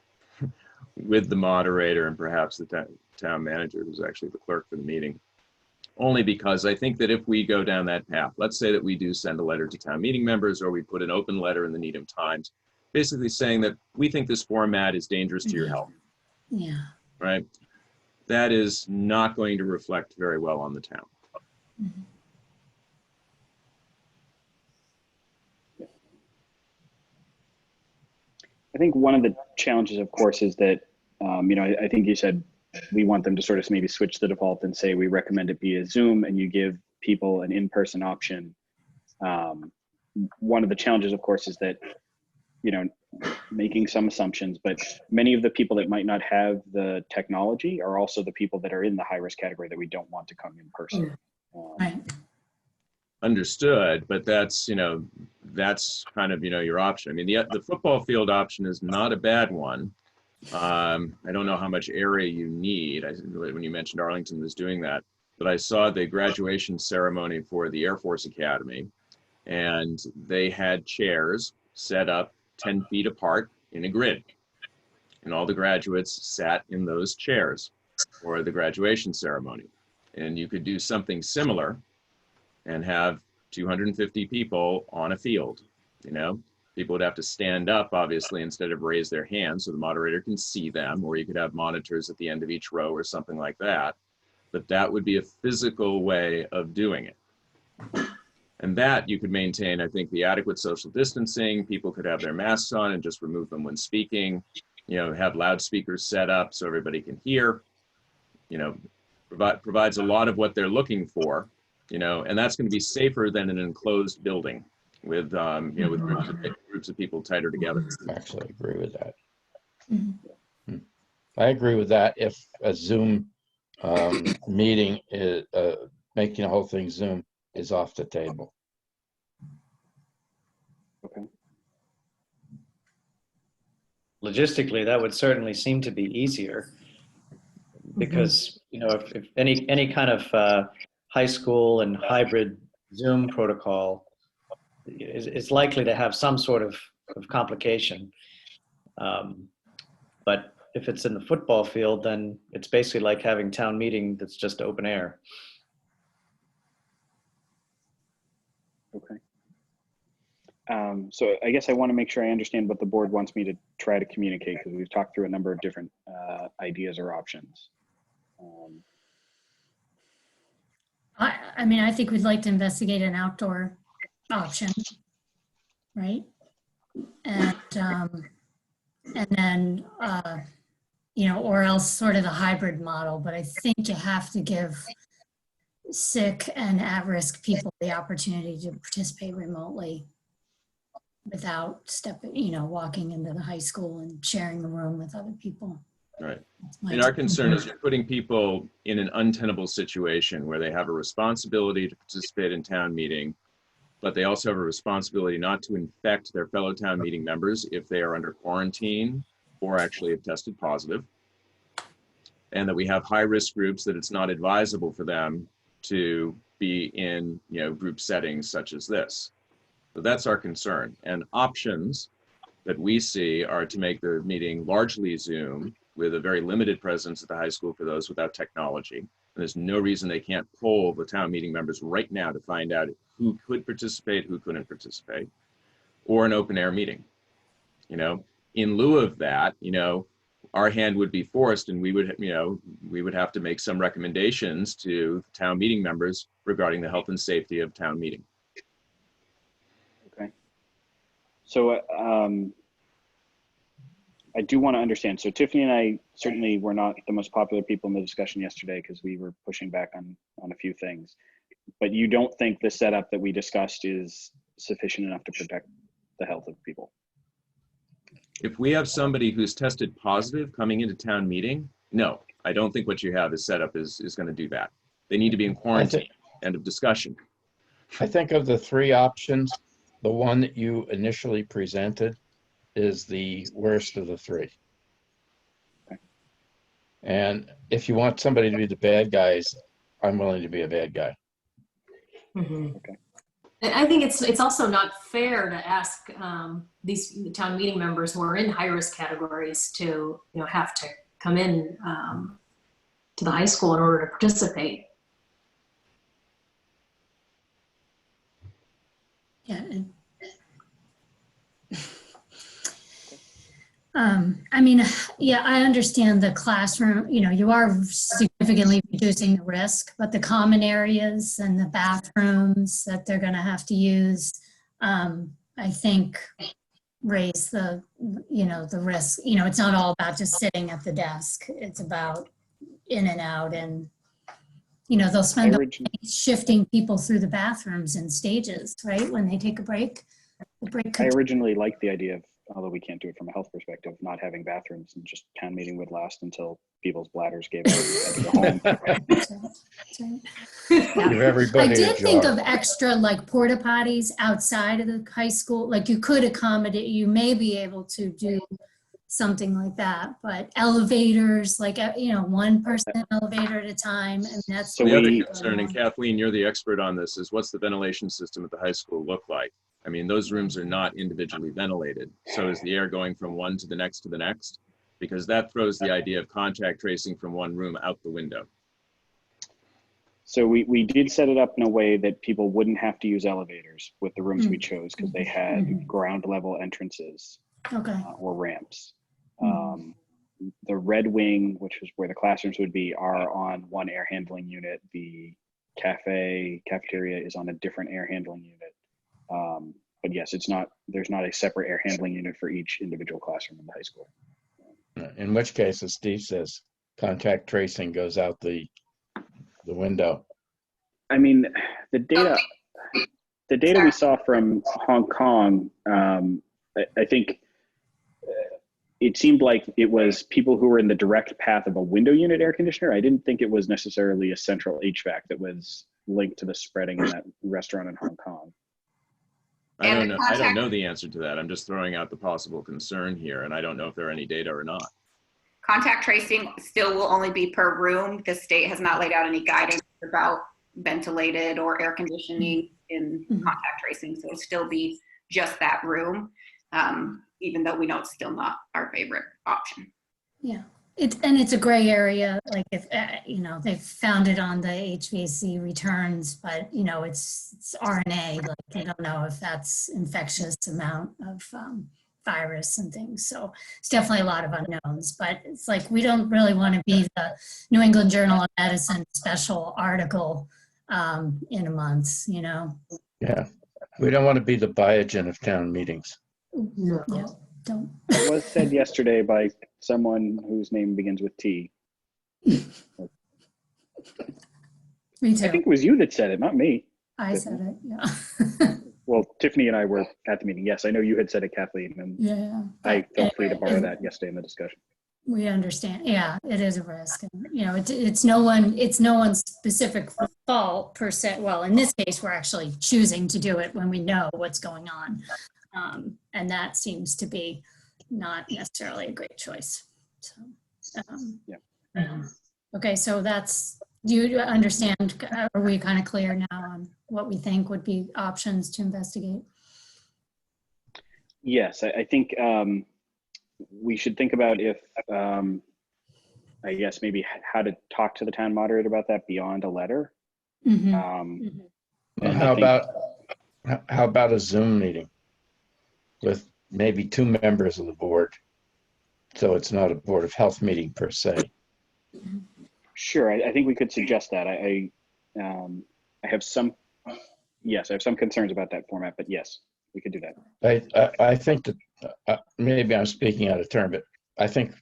with the moderator and perhaps the town manager, who's actually the clerk for the meeting. Only because I think that if we go down that path, let's say that we do send a letter to town meeting members, or we put an open letter in the Needham Times, basically saying that we think this format is dangerous to your health. Yeah. Right? That is not going to reflect very well on the town. Mm-hmm. I think one of the challenges, of course, is that, I think you said we want them to sort of maybe switch the default and say we recommend it be a Zoom, and you give people an in-person option. One of the challenges, of course, is that, making some assumptions, but many of the people that might not have the technology are also the people that are in the high-risk category that we don't want to come in person. Right. Understood, but that's that's kind of your option. I mean, the football field option is not a bad one. I don't know how much area you need. When you mentioned Arlington was doing that, but I saw the graduation ceremony for the Air Force Academy, and they had chairs set up 10 feet apart in a grid, and all the graduates sat in those chairs for the graduation ceremony. And you could do something similar and have 250 people on a field. People would have to stand up, obviously, instead of raise their hands so the moderator can see them, or you could have monitors at the end of each row or something like that. But that would be a physical way of doing it. And that you could maintain, I think, the adequate social distancing. People could have their masks on and just remove them when speaking, have loudspeakers set up so everybody can hear, provides a lot of what they're looking for. And that's going to be safer than an enclosed building with, with groups of people tighter together. I actually agree with that. Mm-hmm. I agree with that. If a Zoom meeting is making the whole thing Zoom is off the table. Okay. Logistically, that would certainly seem to be easier because, if any kind of high school and hybrid Zoom protocol is likely to have some sort of complication. But if it's in the football field, then it's basically like having town meeting that's just open air. Okay. So I guess I want to make sure I understand what the board wants me to try to communicate, because we've talked through a number of different ideas or options. I mean, I think we'd like to investigate an outdoor option, right? And then, you know, or else sort of the hybrid model, but I think you have to give sick and at-risk people the opportunity to participate remotely without walking into the high school and sharing the room with other people. Right. That's my And our take. concern is you're putting people in an untenable situation where they have a responsibility to participate in town meeting, but they also have a responsibility not to infect their fellow town meeting members if they are under quarantine or actually have tested positive. And that we have high-risk groups that it's not advisable for them to be in, group settings such as this. So that's our concern. And options that we see are to make the meeting largely Zoom with a very limited presence at the high school for those without technology. And there's no reason they can't poll the town meeting members right now to find out who could participate, who couldn't participate, or an open air meeting. In lieu of that, our hand would be forced, and we would have to make some recommendations to town meeting members regarding the health and safety of town meeting. Okay. So I do want to understand. So Tiffany and I certainly were not the most popular people in the discussion yesterday because we were pushing back on a few things. But you don't think the setup that we discussed is sufficient enough to protect the health of people? If we have somebody who's tested positive coming into town meeting, no, I don't think what you have is set up is going to do that. They need to be in quarantine. End of discussion. I think of the three options, the one that you initially presented is the worst of the three. Okay. And if you want somebody to be the bad guys, I'm willing to be a bad guy. Mhm. Okay. And I think it's also not fair to ask these town meeting members who are in high risk categories to have to come in to the high school in order to participate. Yeah. I mean, yeah, I understand the classroom, you are significantly reducing the risk, but the common areas and the bathrooms that they're going to have to use, I think raise the risk. It's not all about just sitting at the desk. It's about in and out, and, they'll spend the day shifting people through the bathrooms in stages, right? When they take a break. The break I originally liked the idea of, although we can't do it from a health perspective, not having bathrooms, and just town meeting would last until people's bladders gave out and had to go home. That's right. Yeah. Give everybody I did a think jar. of extra porta potties outside of the high school. You could accommodate, you may be able to do something like that, but elevators, one person elevator at a time. And that's So The other we- concern, and Kathleen, you're the expert on this, is what's the ventilation system at the high school look like? I mean, those rooms are not individually ventilated. So is the air going from one to the next to the next? Because that throws the idea of contact tracing from one room out the window. So we did set it up in a way that people wouldn't have to use elevators with the rooms we chose, because they had ground level entrances Okay. or ramps. The red wing, which is where the classrooms would be, are on one air handling unit. The cafeteria is on a different air handling unit. But yes, there's not a separate air handling unit for each individual classroom in the high school. In which case, as Steve says, contact tracing goes out the window. I mean, the data we saw from Hong Kong, I think it seemed like it was people who were in the direct path of a window unit air conditioner. I didn't think it was necessarily a central HVAC that was linked to the spreading in that restaurant in Hong Kong. I And don't the know. I don't contact- know the answer to that. I'm just throwing out the possible concern here, and I don't know if there are any data or not. Contact tracing still will only be per room. The state has not laid out any guidance about ventilated or air conditioning in contact tracing. So it'll still be just that room, even though we know it's still not our favorite option. Yeah, it's a gray area, like if, they've found it on the HVAC returns, but, it's RNA, like they don't know if that's infectious amount of virus and things. So it's definitely a lot of unknowns, but it's like, we don't really want to be the New England Journal of Medicine special article in a month, Yeah. We don't want to be the Biogen of town meetings. No. Yeah, don't. It was said yesterday by someone whose name begins with T. Me I too. think it was you that said it, not me. I said it, yeah. Well, Tiffany and I were at the meeting. Yes, I know you had said it, Kathleen, and Yeah. I felt free to Anyway, borrow that yesterday in the discussion. We understand. Yeah, it is a risk. And, it's no one's specific fault per se. Well, in this case, we're actually choosing to do it when we know what's going on. And that seems to be not necessarily a great choice. So, Yeah. okay, so do you understand? Are we kind of clear now on what we think would be options to investigate? Yes, I think we should think about if, I guess maybe how to talk to the town moderator about that beyond a letter. Mhm. Well, And how about a Zoom meeting with maybe 2 members of the board? So it's not a Board of Health meeting per se. Sure, I think we could suggest that. I have some concerns about that format, but yes, we could do that. I think that maybe I'm speaking out of turn, but I think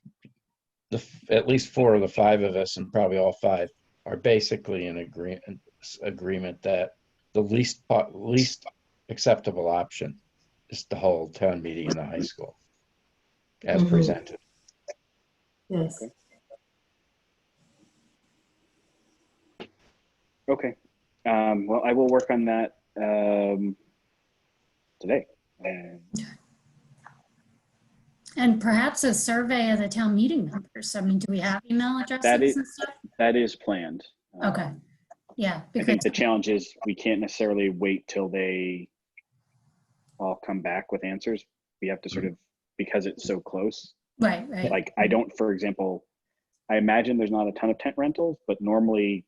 at least 4 of the 5 of us, and probably all 5, are basically in agreement that the least acceptable option is to hold town meeting in the high school as Mhm. presented. Yes. Okay. Well, I will work on that today. And perhaps a survey of the town meeting members. I mean, do we have email addresses and stuff? That is planned. Okay. Yeah, I think the challenge is we can't necessarily wait till they all come back with answers. We have to sort of, because it's so close. right. Like for example, I imagine there's not a ton of tent rentals, but normally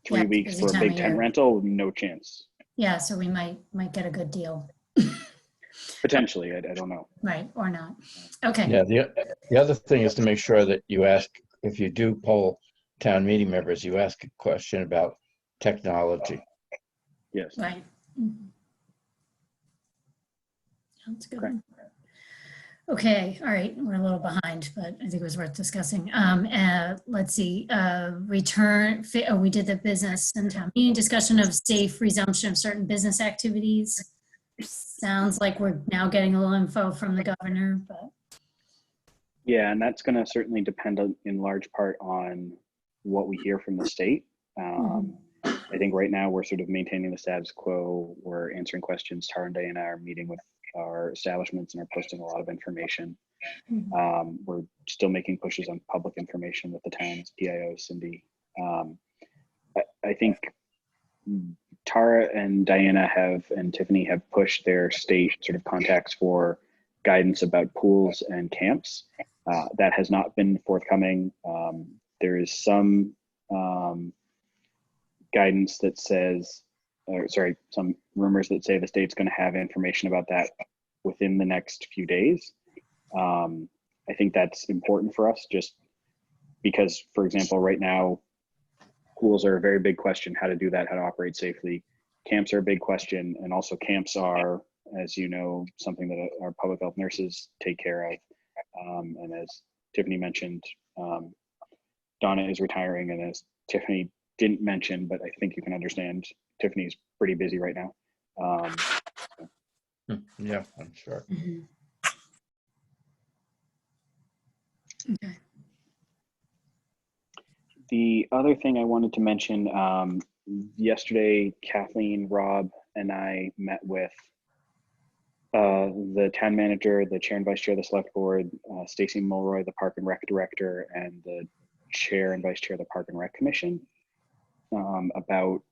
3 Yeah, weeks busy for a time big of tent year. rental, no chance. Yeah, so we might get a good deal. Potentially, I don't know. Right, or not. Okay. Yeah, the other thing is to make sure that you ask, if you do poll town meeting members, you ask a question about technology. Yes. Right. Mhm. Sounds good. Okay. Okay, all right, we're a little behind, but I think it was worth discussing. Let's see, we did the business and town meeting discussion of safe resumption of certain business activities. Sounds like we're now getting a little info from the governor, but. Yeah, and that's going to certainly depend in large part on what we hear from the state. I think right now we're sort of maintaining the status quo. We're answering questions. Tara and Diana are meeting with our establishments and are posting a lot of information. We're still making pushes on public information with the town's PIO, Cindy. I think Tara and Diana and Tiffany have pushed their state sort of contacts for guidance about pools and camps. That has not been forthcoming. There is some guidance that says, some rumors that say the state's going to have information about that within the next few days. I think that's important for us just because, for example, right now, pools are a very big question, how to do that, how to operate safely. Camps are a big question, and also camps are, as you know, something that our public health nurses take care of. And as Tiffany mentioned, Donna is retiring, and as Tiffany didn't mention, but I think you can understand, Tiffany's pretty busy right now. Yeah, I'm sure. Mhm. Okay. The other thing I wanted to mention, yesterday, Kathleen, Rob, and I met with the town manager, the chair and vice chair of the select board, Stacy Mulroy, the park and rec director, and the chair and vice chair of the park and rec commission, about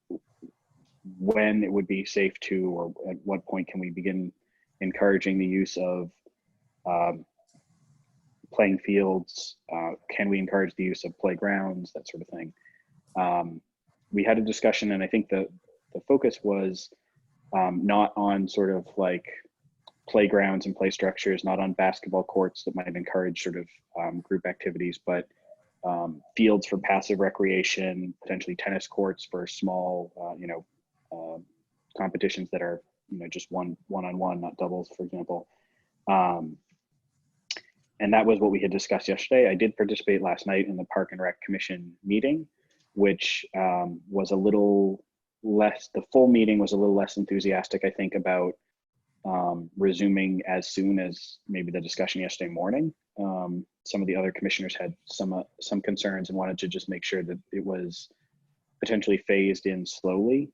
when it would be safe to, or at what point can we begin encouraging the use of playing fields? Can we encourage the use of playgrounds, that sort of thing? We had a discussion, and I think the focus was not on sort of like playgrounds and play structures, not on basketball courts that might encourage sort of group activities, but fields for passive recreation, potentially tennis courts for small, competitions that are, just one-on-one, not doubles, for example. And that was what we had discussed yesterday. I did participate last night in the Park and Rec Commission meeting, which was a little less, the full meeting was a little less enthusiastic, I think, about resuming as soon as maybe the discussion yesterday morning. Some of the other commissioners had some concerns and wanted to just make sure that it was potentially phased in slowly.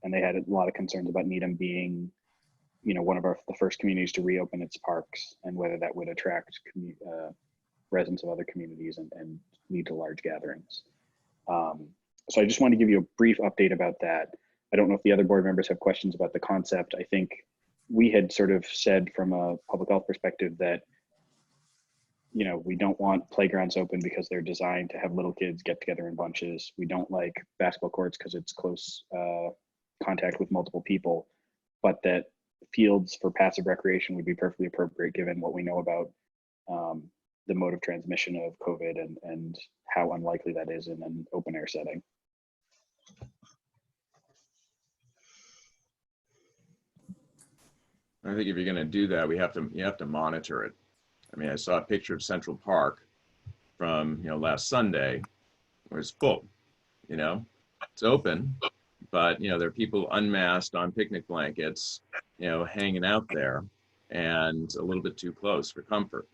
And they had a lot of concerns about Needham being, one of the first communities to reopen its parks, and whether that would attract residents of other communities and lead to large gatherings. So I just want to give you a brief update about that. I don't know if the other board members have questions about the concept. I think we had sort of said from a public health perspective that, we don't want playgrounds open because they're designed to have little kids get together in bunches. We don't like basketball courts because it's close contact with multiple people, but that fields for passive recreation would be perfectly appropriate given what we know about the mode of transmission of COVID and how unlikely that is in an open air setting. I think if you're going to do that, you have to monitor it. I mean, I saw a picture of Central Park from last Sunday, where it's full. It's open, but there are people unmasked on picnic blankets, hanging out there, and a little bit too close for comfort.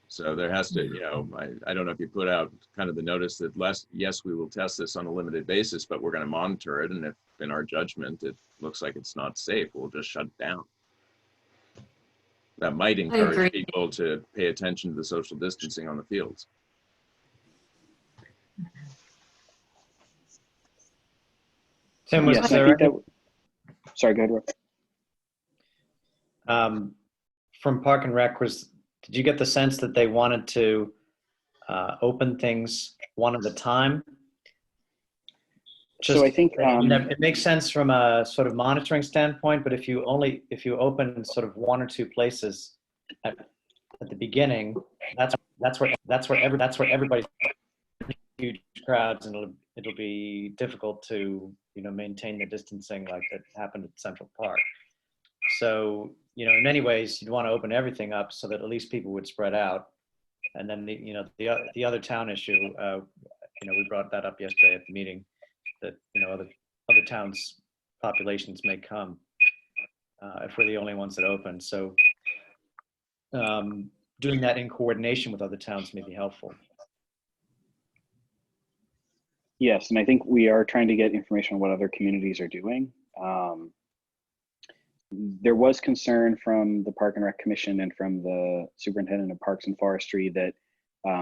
So there has to, I don't know if you put out kind of the notice that yes, we will test this on a limited basis, but we're going to monitor it, and if in our judgment it looks like it's not safe, we'll just shut it down. That might encourage people to pay attention to the social distancing on the fields. Tim, was Yes, there I think that, sorry, go ahead, Rob. From Park and Rec, did you get the sense that they wanted to open things one at a time? So I think it makes sense from a sort of monitoring standpoint, but if you open sort of one or two places at the beginning, that's where everybody's huge crowds, and it'll be difficult to maintain the distancing like that happened at Central Park. So in many ways you'd want to open everything up so that at least people would spread out. And then the other town issue, we brought that up yesterday at the meeting, that other towns' populations may come if we're the only ones that open. So doing that in coordination with other towns may be helpful. Yes, and I think we are trying to get information on what other communities are doing. There was concern from the Park and Rec Commission and from the Superintendent of Parks and Forestry that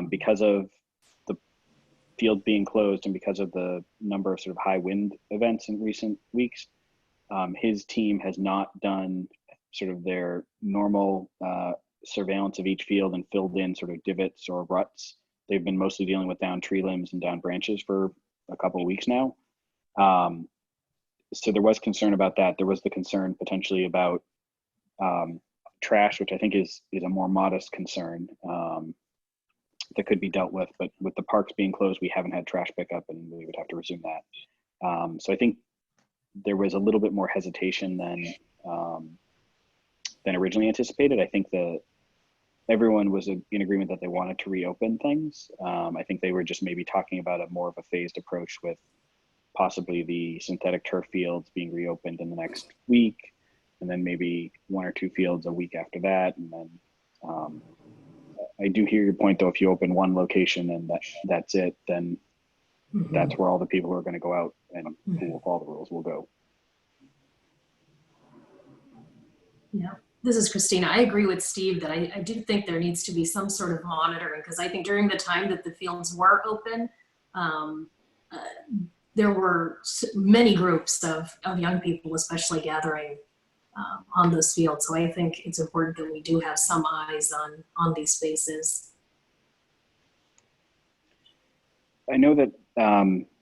because of the field being closed and because of the number of sort of high wind events in recent weeks, his team has not done sort of their normal surveillance of each field and filled in sort of divots or ruts. They've been mostly dealing with down tree limbs and down branches for a couple of weeks now. So there was concern about that. There was the concern potentially about trash, which I think is a more modest concern that could be dealt with. But with the parks being closed, we haven't had trash pickup, and we would have to resume that. So I think there was a little bit more hesitation than originally anticipated. I think that everyone was in agreement that they wanted to reopen things. I think they were just maybe talking about a more of a phased approach with possibly the synthetic turf fields being reopened in the next week, and then maybe one or two fields a week after that. And then I do hear your point though, if you open one location and that's it, then that's where all the people who are going to go out and who will follow the rules will go. Yeah, this is Christina. I agree with Steve that I do think there needs to be some sort of monitoring, because I think during the time that the fields were open, there were many groups of young people especially gathering on those fields. So I think it's important that we do have some eyes on these spaces. I know that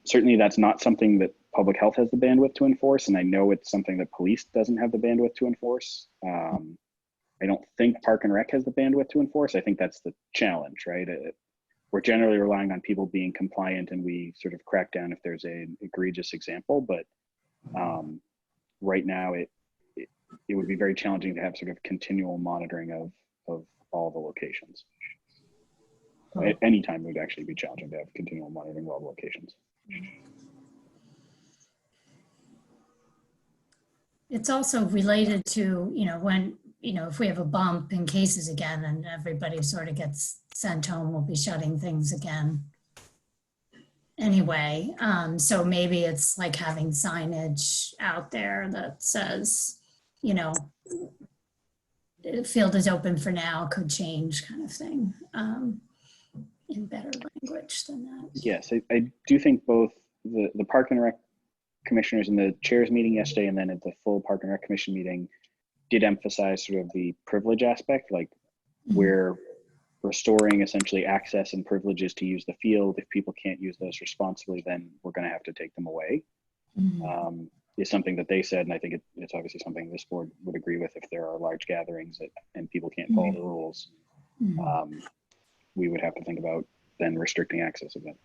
certainly that's not something that public health has the bandwidth to enforce, and I know it's something that police doesn't have the bandwidth to enforce. I don't think Park and Rec has the bandwidth to enforce. I think that's the challenge, right? We're generally relying on people being compliant, and we sort of crack down if there's an egregious example. But right now, it would be very challenging to have sort of continual monitoring of all the locations. At any time, it would actually be challenging to have continual monitoring of all the locations. It's also related to, when, if we have a bump in cases again and everybody sort of gets sent home, we'll be shutting things again anyway. So maybe it's like having signage out there that says, the field is open for now, could change kind of thing, in better language than that. Yes, I do think both the Park and Rec commissioners in the chairs meeting yesterday and then at the full Park and Rec Commission meeting did emphasize sort of the privilege aspect, like we're restoring essentially access and privileges to use the field. If people can't use those responsibly, then we're going to have to take them away. Is something that they said, and I think it's obviously something this board would agree with. If there are large gatherings and people can't follow the rules, we would have to think about then restricting access again.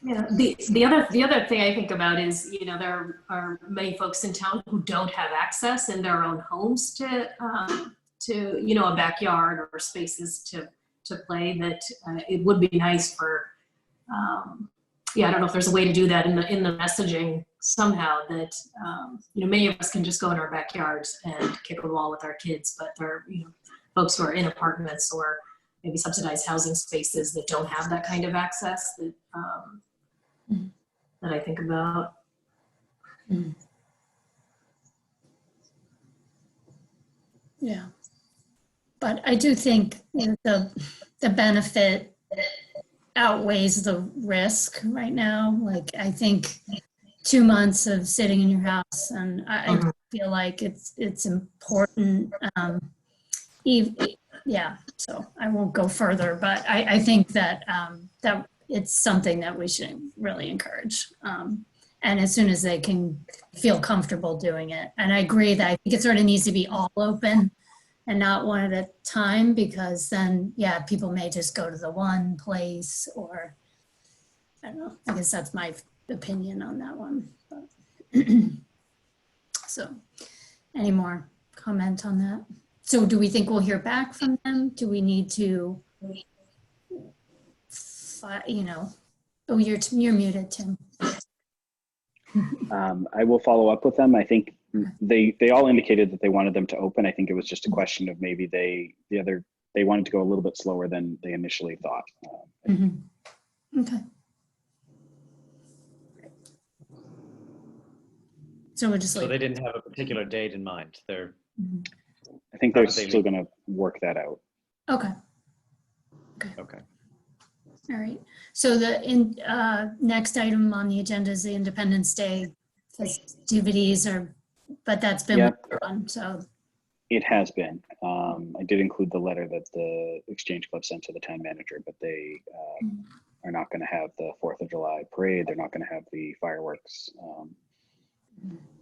Yeah, the other thing I think about is, there are many folks in town who don't have access in their own homes to a backyard or spaces to play, that it would be nice for, I don't know if there's a way to do that in the messaging somehow, that, many of us can just go in our backyards and kick a ball with our kids, but there are, folks who are in apartments or maybe subsidized housing spaces that don't have that kind of access that I think about. Yeah, but I do think the benefit outweighs the risk right now. Like, I think 2 months of sitting in your house, and I feel like it's important. So I won't go further, but I think that that it's something that we should really encourage. And as soon as they can feel comfortable doing it. And I agree that I think it sort of needs to be all open and not one at a time, because then, people may just go to the one place, or I don't know. I guess that's my opinion on that one. But so, any more comment on that? So do we think we'll hear back from them? Do we need to, oh, you're muted, Tim. I will follow up with them. I think they all indicated that they wanted them to open. I think it was just a question of maybe they wanted to go a little bit slower than they initially thought. Okay. So we're just So they didn't have a particular date in mind. I think they're still going to work that out. Okay. Okay. All right. So the next item on the agenda is the Independence Day festivities, but that's been worked on. So it has been. I did include the letter that the Exchange Club sent to the town manager, but they are not going to have the 4th of July parade. They're not going to have the fireworks.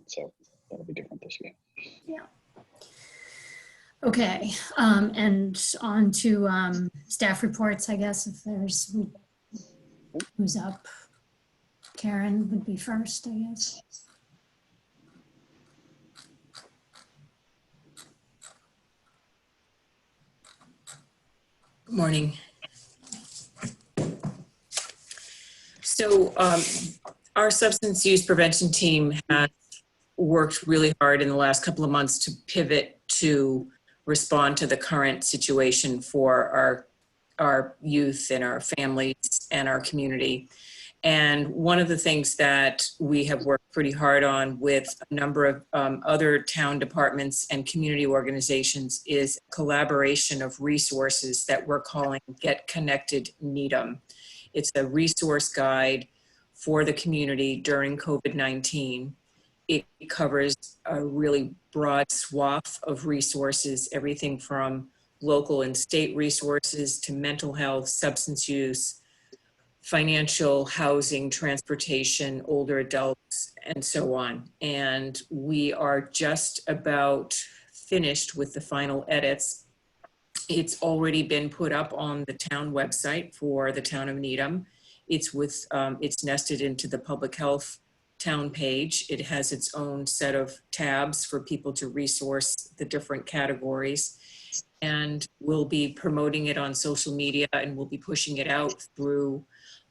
So that'll be different this year. Yeah. Okay, and on to staff reports, I guess, if there's, who's up? Karen would be first, I guess. Good morning. So our substance use prevention team has worked really hard in the last couple of months to pivot to respond to the current situation for our youth and our families and our community. And one of the things that we have worked pretty hard on with a number of other town departments and community organizations is collaboration of resources that we're calling Get Connected Needham. It's a resource guide for the community during COVID-19. it covers a really broad swath of resources, everything from local and state resources to mental health, substance use, financial, housing, transportation, older adults, and so on. And we are just about finished with the final edits. It's already been put up on the town website for the town of Needham. It's nested into the public health town page. It has its own set of tabs for people to resource the different categories. And we'll be promoting it on social media, and we'll be pushing it out through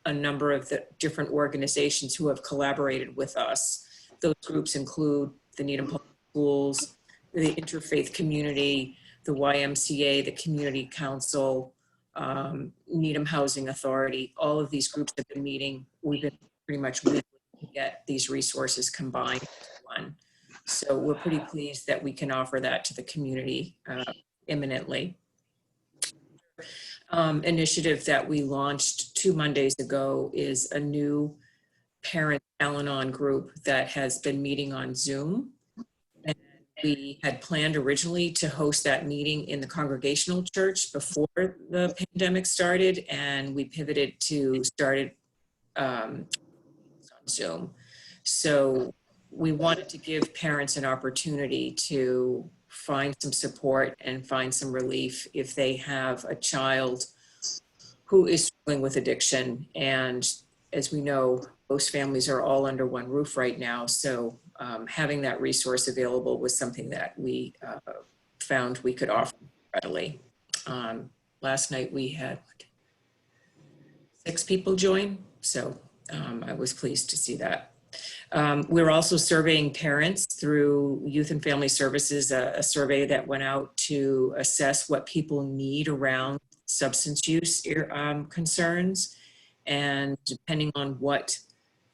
a number of the different organizations who have collaborated with us. Those groups include the Needham Public Schools, the Interfaith Community, the YMCA, the Community Council, Needham Housing Authority. All of these groups have been meeting. We've been pretty much weekly to get these resources combined into one. So we're pretty pleased that we can offer that to the community imminently. Initiative that we launched 2 Mondays ago is a new parent Al-Anon group that has been meeting on Zoom. And we had planned originally to host that meeting in the Congregational Church before the pandemic started, and we pivoted to started on Zoom. So we wanted to give parents an opportunity to find some support and find some relief if they have a child who is struggling with addiction. And as we know, most families are all under one roof right now. So having that resource available was something that we found we could offer readily. Last night we had 6 people join. So I was pleased to see that. We're also surveying parents through Youth and Family Services, a survey that went out to assess what people need around substance use concerns. And depending on what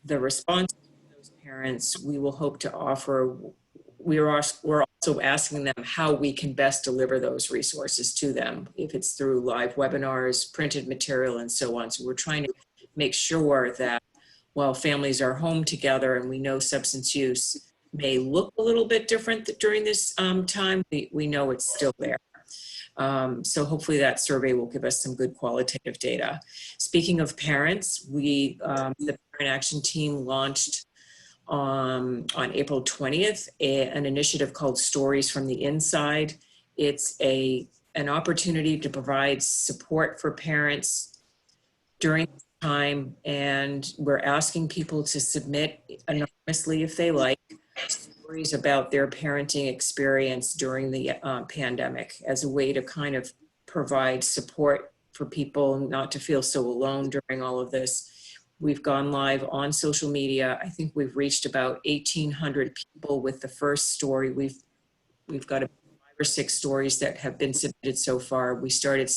the response of those parents, we will hope to offer. We're also asking them how we can best deliver those resources to them, if it's through live webinars, printed material, and so on. So we're trying to make sure that while families are home together, and we know substance use may look a little bit different during this time, we know it's still there. So hopefully that survey will give us some good qualitative data. Speaking of parents, the Parent Action Team launched on April 20th an initiative called Stories from the Inside. It's an opportunity to provide support for parents during time, and we're asking people to submit anonymously if they like stories about their parenting experience during the pandemic as a way to kind of provide support for people not to feel so alone during all of this. We've gone live on social media. I think we've reached about 1,800 people with the first story. We've got 5 or 6 stories that have been submitted so far. We started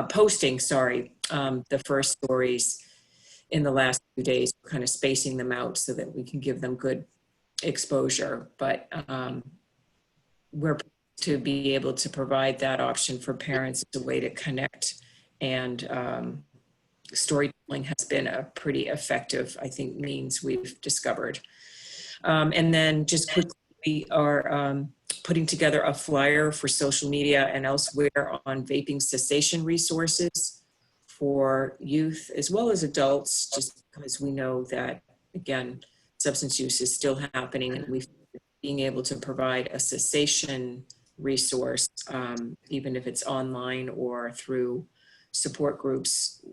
posting the first stories in the last few days, kind of spacing them out so that we can give them good exposure. But we're to be able to provide that option for parents as a way to connect, and storytelling has been a pretty effective, I think, means we've discovered. And then just quickly, we are putting together a flyer for social media and elsewhere on vaping cessation resources for youth as well as adults, just because we know that, again, substance use is still happening, and we've being able to provide a cessation resource, even if it's online or through support groups,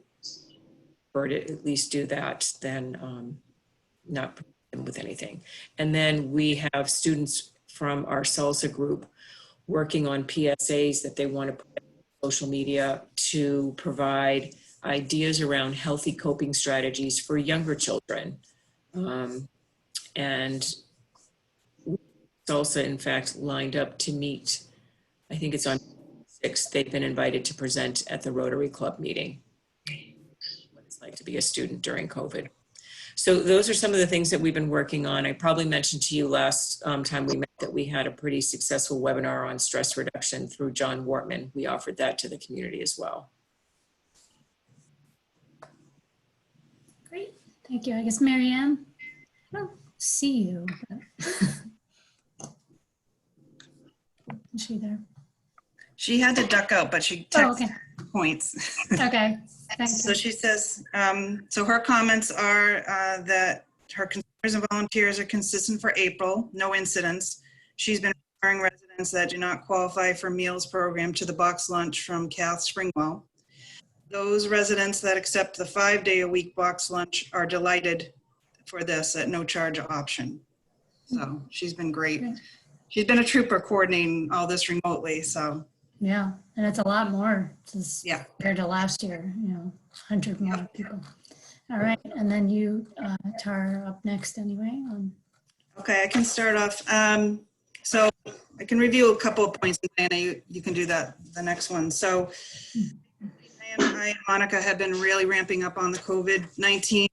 or to at least do that, then not with anything. And then we have students from our SALSA group working on PSAs that they want to put on social media to provide ideas around healthy coping strategies for younger children. And SALSA, in fact, lined up to meet, I think it's on 6th, they've been invited to present at the Rotary Club meeting, what it's like to be a student during COVID. So those are some of the things that we've been working on. I probably mentioned to you last time we met that we had a pretty successful webinar on stress reduction through John Wortman. We offered that to the community as well. Great, thank you. I guess Mary Ann? see you. But is she there? She had to duck out, but she Oh, texted okay. points. Okay, thank So you. she says, so her comments are that her consumers and volunteers are consistent for April, no incidents. She's been referring residents that do not qualify for meals program to the box lunch from Kath Springwell. Those residents that accept the 5-day-a-week box lunch are delighted for this at no charge option. So she's been great. Great. She's been a trooper coordinating all this remotely, so. Yeah, and it's a lot more just Yeah. compared to last year, 100 more people. All right, and then you, Tara, are up next anyway. Okay, I can start off. So I can review a couple of points, and Diana, you can do that, the next one. So I and Monica have been really ramping up on the COVID-19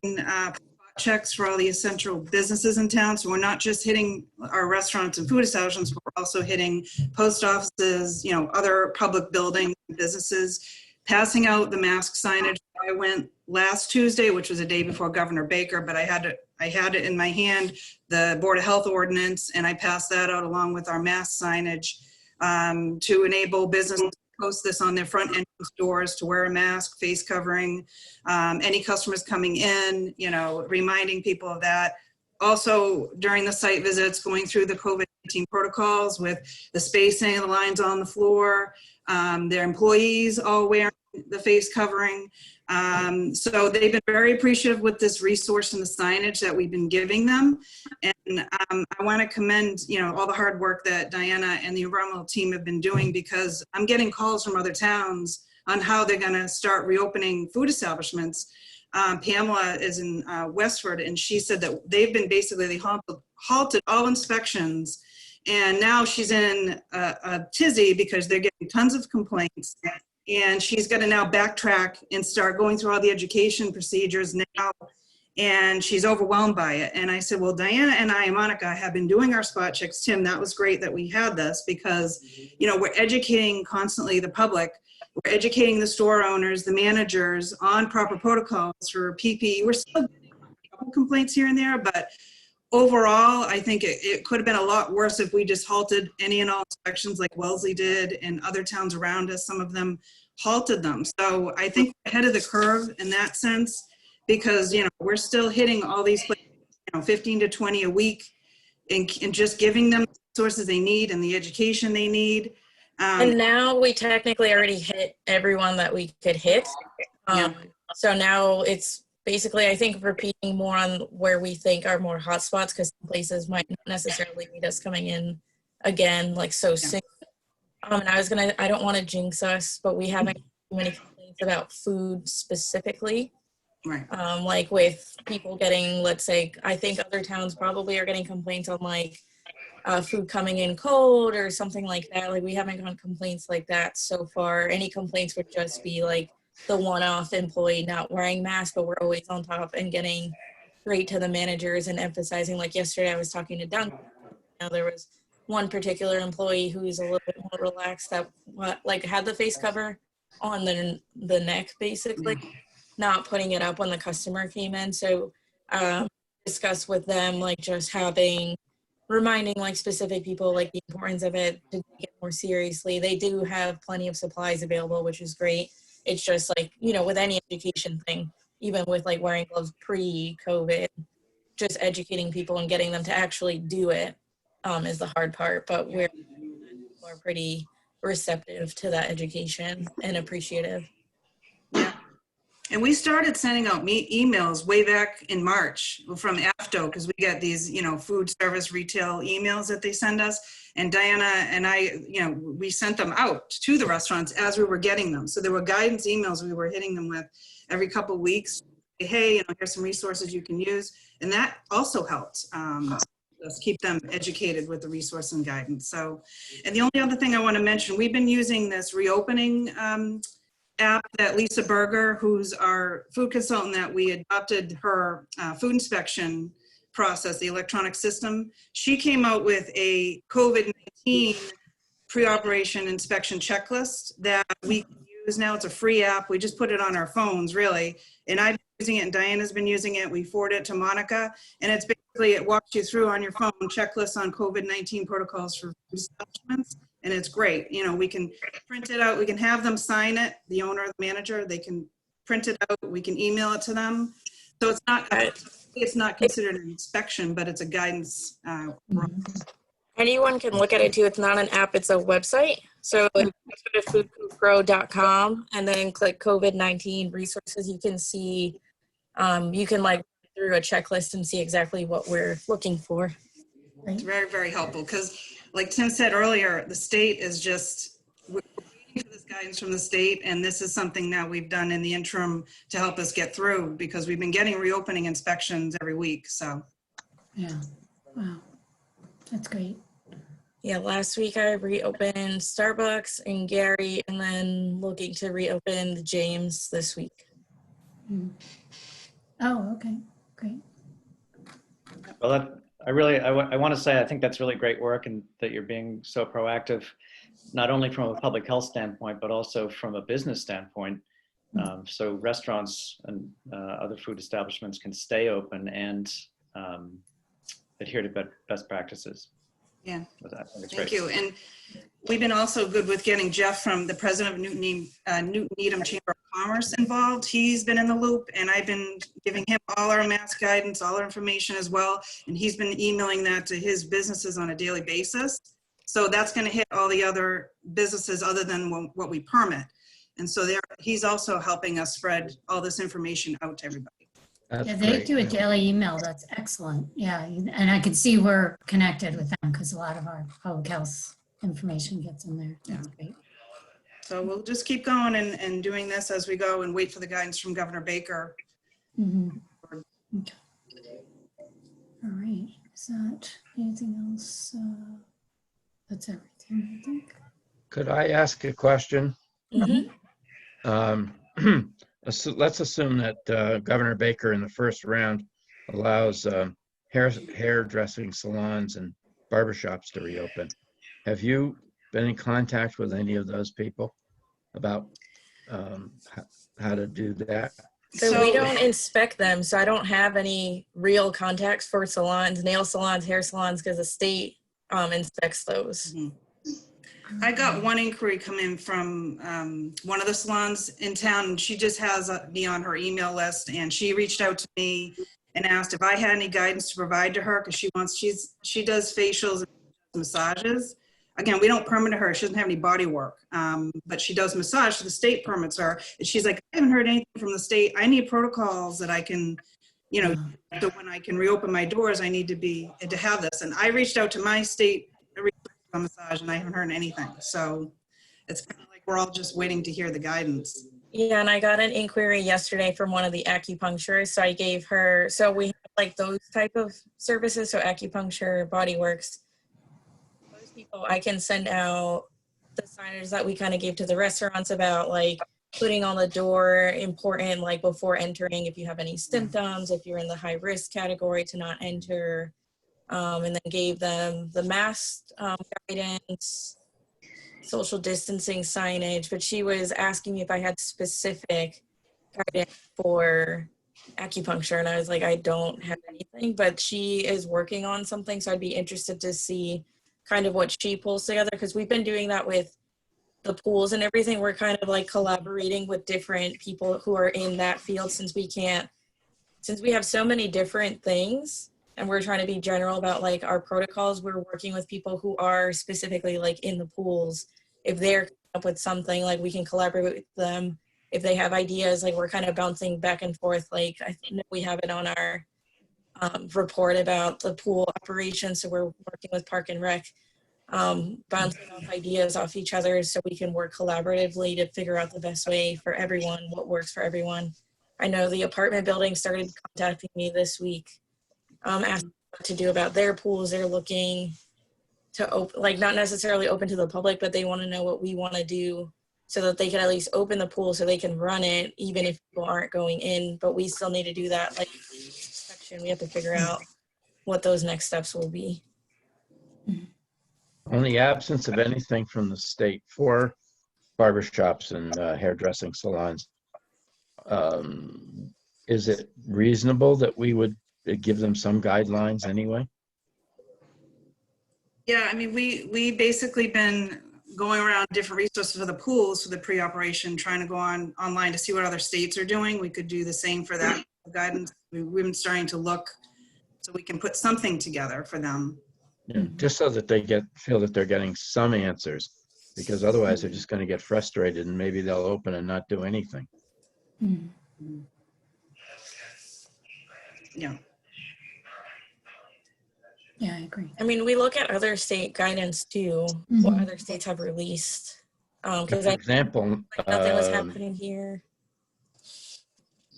checks for all the essential businesses in town. So we're not just hitting our restaurants and food establishments, but we're also hitting post offices, other public buildings and businesses, passing out the mask signage. I went last Tuesday, which was a day before Governor Baker, but I had it in my hand, the Board of Health ordinance, and I passed that out along with our mask signage to enable businesses to post this on their front entrance doors to wear a mask, face covering, any customers coming in, reminding people of that. Also, during the site visits, going through the COVID-19 protocols with the spacing, the lines on the floor, their employees all wearing the face covering. So they've been very appreciative with this resource and the signage that we've been giving them. And I want to commend, all the hard work that Diana and the environmental team have been doing, because I'm getting calls from other towns on how they're going to start reopening food establishments. Pamela is in Westford, and she said that they've been they halted all inspections. And now she's in a tizzy because they're getting tons of complaints. And she's got to now backtrack and start going through all the education procedures now. And she's overwhelmed by it. And I said, well, Diana and I and Monica have been doing our spot checks. Tim, that was great that we had this, because, we're educating constantly the public. We're educating the store owners, the managers on proper protocols for PPE. We're still getting a couple complaints here and there, but overall, I think it could have been a lot worse if we just halted any and all inspections like Wellesley did, and other towns around us, some of them halted them. So I think we're ahead of the curve in that sense, because, we're still hitting all these places, 15 to 20 a week, and just giving them the resources they need and the education they need. And now we technically already hit everyone that we could hit. So now it's basically, I think, repeating more on where we think are more hotspots, because some places might not necessarily need us coming in again, soon. And I don't want to jinx us, but we haven't too many complaints about food specifically. Right. Like with people getting, let's say, I think other towns probably are getting complaints on food coming in cold or something like that. We haven't gotten complaints like that so far. Any complaints would just be the one-off employee not wearing masks, but we're always on top and getting straight to the managers and emphasizing. Yesterday I was talking to Duncan. There was one particular employee who's a little bit more relaxed that had the face cover on the neck, basically, not putting it up when the customer came in. So discuss with them just reminding specific people the importance of it, to take it more seriously. They do have plenty of supplies available, which is great. It's just with any education thing, even with wearing gloves pre-COVID, just educating people and getting them to actually do it is the hard part. But we're pretty receptive to that education and appreciative. Yeah. And we started sending out emails way back in March from AFTO, because we get these, food service retail emails that they send us. And Diana and I, we sent them out to the restaurants as we were getting them. So there were guidance emails we were hitting them with every couple of weeks. Hey, here's some resources you can use. And that also helped us keep them educated with the resource and guidance. So, and the only other thing I want to mention, we've been using this reopening app that Lisa Berger, who's our food consultant, that we adopted her food inspection process, the electronic system. She came out with a COVID-19 pre-operation inspection checklist that we can use now. It's a free app. We just put it on our phones, really. And I've been using it, and Diana's been using it. We forward it to Monica, and it's basically it walks you through on your phone checklists on COVID-19 protocols for food establishments, and it's great. You know, we can print it out. We can have them sign it. The owner or the manager, they can print it out. We can email it to them. So it's not considered an inspection, but it's a guidance. Anyone can look at it too. It's not an app, it's a website. So if you go to foodcoopro.com and then click COVID-19 resources, you can see, you can like through a checklist and see exactly what we're looking for. It's very, very helpful because like Tim said earlier, the state is just, we're waiting for this guidance from the state, and this is something that we've done in the interim to help us get through because we've been getting reopening inspections every week, so. Yeah, wow, that's great. Yeah, last week I reopened Starbucks and Gary, and then looking to reopen the James this week. Oh, okay, great. Well, I want to say I think that's really great work, and that you're being so proactive, not only from a public health standpoint, but also from a business standpoint. So restaurants and other food establishments can stay open and adhere to best practices. Yeah, Thank thank you. And we've been also good with getting Jeff from the president of Newton Needham Chamber of Commerce involved. He's been in the loop, and I've been giving him all our mask guidance, all our information as well. And he's been emailing that to his businesses on a daily basis. So that's going to hit all the other businesses other than what we permit. And so he's also helping us spread all this information out to everybody. That's Yeah, they great. do a daily email. That's excellent. Yeah, and I can see we're connected with them because a lot of our public health information gets in there. That's great. So we'll just keep going and doing this as we go and wait for the guidance from Governor Baker. Okay. All right. Is that anything else? That's everything, I think. Could I ask a question? Mm-hmm. Let's assume that Governor Baker in the first round allows hairdressing salons and barbershops to reopen. Have you been in contact with any of those people about how to do that? So we don't inspect them, so I don't have any real contacts for salons, nail salons, hair salons, because the state inspects those. I got one inquiry come in from one of the salons in town, and she just has me on her email list, and she reached out to me and asked if I had any guidance to provide to her because she does facials and massages. Again, we don't permit her. She doesn't have any body work, but she does massage. So the state permits her. And she's like, I haven't heard anything from the state. I need protocols that I can, so when I can reopen my doors, I need to have this. And I reached out to my state massage, and I haven't heard anything. So it's kind of like we're all just waiting to hear the guidance. Yeah, and I got an inquiry yesterday from one of the acupuncturists. So I gave her, so we have like those type of services, so acupuncture, body works. Those people, I can send out the signage that we kind of gave to the restaurants about like putting on the door, important like before entering, if you have any symptoms, if you're in the high risk category to not enter. And then gave them the mask guidance, social distancing signage, but she was asking me if I had specific guidance for acupuncture, and I was like, I don't have anything, but she is working on something, so I'd be interested to see kind of what she pulls together, because we've been doing that with the pools and everything. We're kind of like collaborating with different people who are in that field, since we have so many different things. And we're trying to be general about like our protocols. We're working with people who are specifically like in the pools. If they're coming up with something, like we can collaborate with them. If they have ideas, like we're kind of bouncing back and forth. Like I think we have it on our report about the pool operation. So we're working with Park and Rec, bouncing off ideas off each other so we can work collaboratively to figure out the best way for everyone, what works for everyone. I know the apartment building started contacting me this week. Asking what to do about their pools. They're looking to open, like not necessarily open to the public, but they want to know what we want to do so that they can at least open the pool so they can run it, even if people aren't going in. But we still need to do that. Like section, we have to figure out what those next steps will be. On the absence of anything from the state for barbershops and hairdressing salons, is it reasonable that we would give them some guidelines anyway? Yeah, I mean, we basically been going around different resources for the pools for the pre-operation, trying to go online to see what other states are doing. We could do the same for that guidance. We've been starting to look so we can put something together for them. Yeah, just so that they feel that they're getting some answers, because otherwise they're just going to get frustrated and maybe they'll open and not do anything. Yeah. Yeah, I agree. I mean, we look at other state guidance too, what other states have released. Because For I example, nothing was happening here.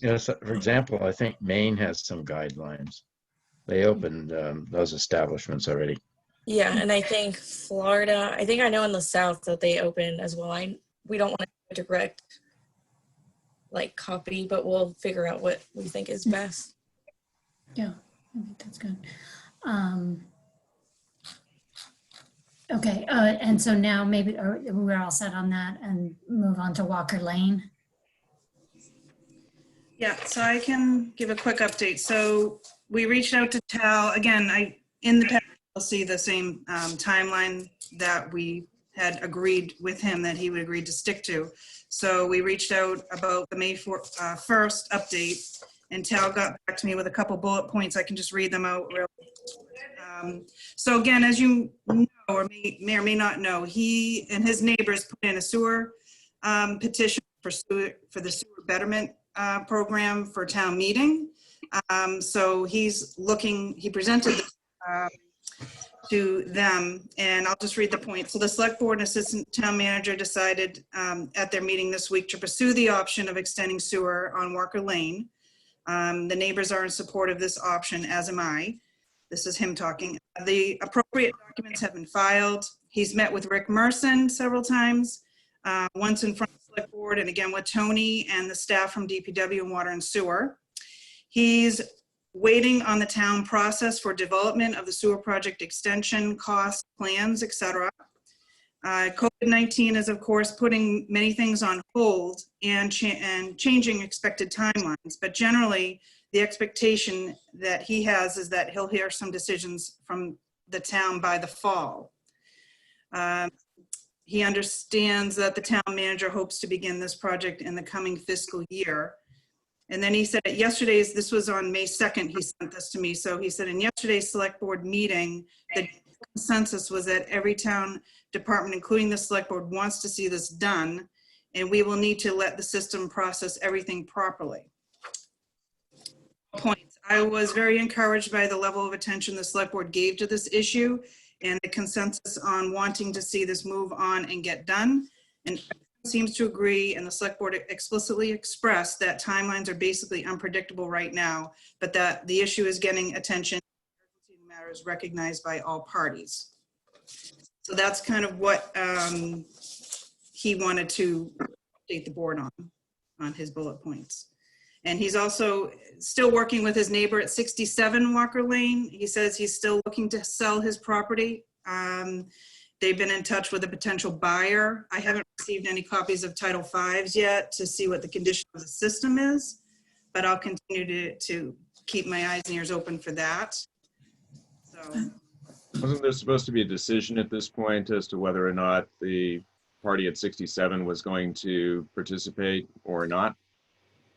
for example, I think Maine has some guidelines. They opened those establishments already. Yeah, and I think Florida, I think I know in the South that they open as well. We don't want to direct like copy, but we'll figure out what we think is best. Yeah, I think that's good. Okay, and so now maybe we're all set on that and move on to Walker Lane. Yeah, so I can give a quick update. So we reached out to Tal again. In the past, you'll see the same timeline that we had agreed with him that he would agree to stick to. So we reached out about the May 1st update, and Tal got back to me with a couple bullet points. I can just read them out real quick. So again, as you know, or may or may not know, he and his neighbors put in a sewer petition for the sewer betterment program for town meeting. So he presented to them, and I'll just read the point. So the select board and assistant town manager decided at their meeting this week to pursue the option of extending sewer on Walker Lane. The neighbors are in support of this option, as am I. This is him talking. The appropriate documents have been filed. He's met with Rick Merson several times, once in front of the select board and again with Tony and the staff from DPW and Water and Sewer. He's waiting on the town process for development of the sewer project extension, costs, plans, etc. COVID-19 is, of course, putting many things on hold and changing expected timelines, but generally, the expectation that he has is that he'll hear some decisions from the town by the fall. He understands that the town manager hopes to begin this project in the coming fiscal year. And then he said at yesterday's, this was on May 2nd, he sent this to me. So he said in yesterday's select board meeting, the consensus was that every town department, including the select board, wants to see this done. And we will need to let the system process everything properly. Points. I was very encouraged by the level of attention the select board gave to this issue and the consensus on wanting to see this move on and get done. And seems to agree, and the select board explicitly expressed that timelines are basically unpredictable right now, but that the issue is getting attention. Matters recognized by all parties. So that's kind of what he wanted to update the board on his bullet points. And he's also still working with his neighbor at 67 Walker Lane. He says he's still looking to sell his property. They've been in touch with a potential buyer. I haven't received any copies of Title V's yet to see what the condition of the system is, but I'll continue to keep my eyes and ears open for that. So. Wasn't there supposed to be a decision at this point as to whether or not the party at 67 was going to participate or not?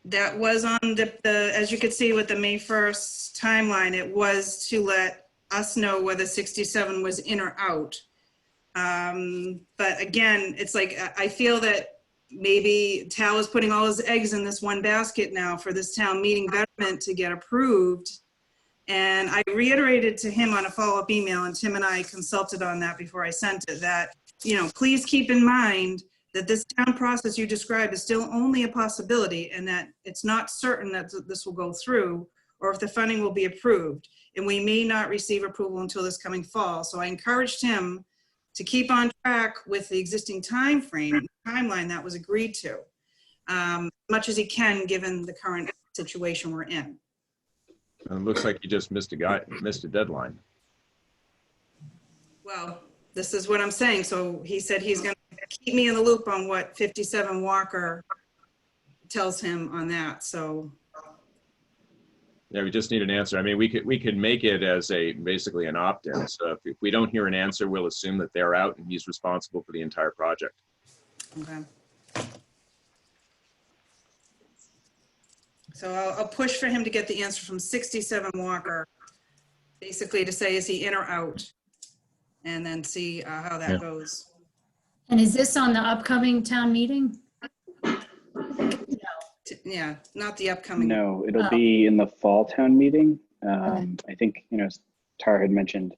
That was on the as you could see with the May 1st timeline, it was to let us know whether 67 was in or out. But again, it's like, I feel that maybe Tal is putting all his eggs in this one basket now for this town meeting betterment to get approved. And I reiterated to him on a follow-up email, and Tim and I consulted on that before I sent it, that, you know, please keep in mind that this town process you described is still only a possibility, and that it's not certain that this will go through or if the funding will be approved. And we may not receive approval until this coming fall. So I encouraged him to keep on track with the existing timeline that was agreed to, much as he can, given the current situation we're in. It looks like he just missed a deadline. Well, this is what I'm saying. So he said he's going to keep me in the loop on what 57 Walker tells him on that. So Yeah, we just need an answer. I mean, we could make it as basically an opt-in. So if we don't hear an answer, we'll assume that they're out and he's responsible for the entire project. Okay. So I'll push for him to get the answer from 67 Walker, basically to say, is he in or out? And then see how that Yeah. goes. And is this on the upcoming town meeting? Yeah, not the upcoming. No, it'll Oh. be in the fall town meeting. Okay. I think, as Tara had mentioned,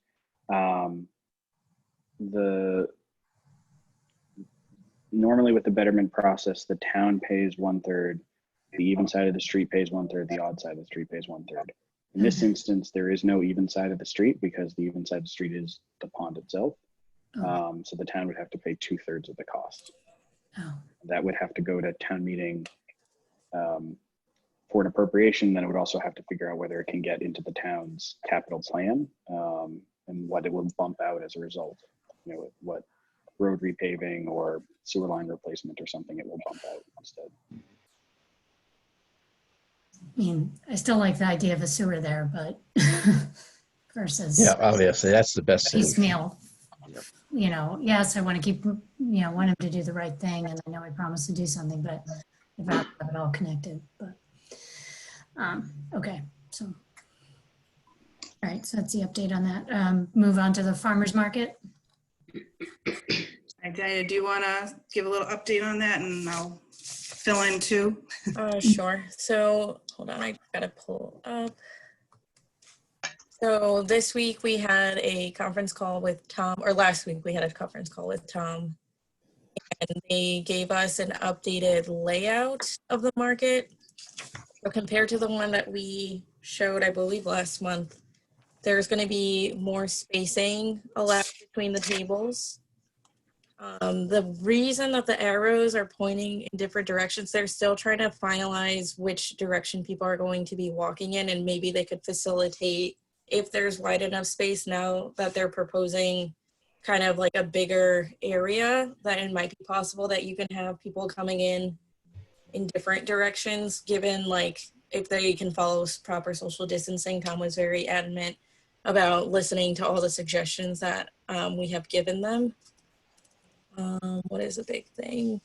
normally with the betterment process, the town pays 1/3, the even side of the street pays 1/3, the odd side of the street pays 1/3. In this instance, there is no even side of the street because the even side of the street is the pond itself. Oh. So the town would have to pay 2/3 of the cost. Oh. That would have to go to town meeting for an appropriation. Then it would also have to figure out whether it can get into the town's capital plan and what it will bump out as a result. What road repaving or sewer line replacement or something it will bump out instead. I mean, I still like the idea of a sewer there, but versus Yeah, obviously, that's the best solution. piecemeal. Yes, I want to keep, want him to do the right thing, and I know he promised to do something, but I'd rather have it all connected. But okay, so all right, so that's the update on that. Move on to the farmers market. Diana, do you want to give a little update on that, and I'll fill in too? Sure. So hold on, I gotta pull up. So this week we had a conference call with Tom, or last week we had a conference call with Tom, and they gave us an updated layout of the market. So compared to the one that we showed, I believe, last month, there's going to be more spacing allowed between the tables. The reason that the arrows are pointing in different directions, they're still trying to finalize which direction people are going to be walking in, and maybe they could facilitate if there's wide enough space now that they're proposing kind of like a bigger area, that it might be possible that you can have people coming in different directions, given like if they can follow proper social distancing. Tom was very adamant about listening to all the suggestions that we have given them. What is a big thing?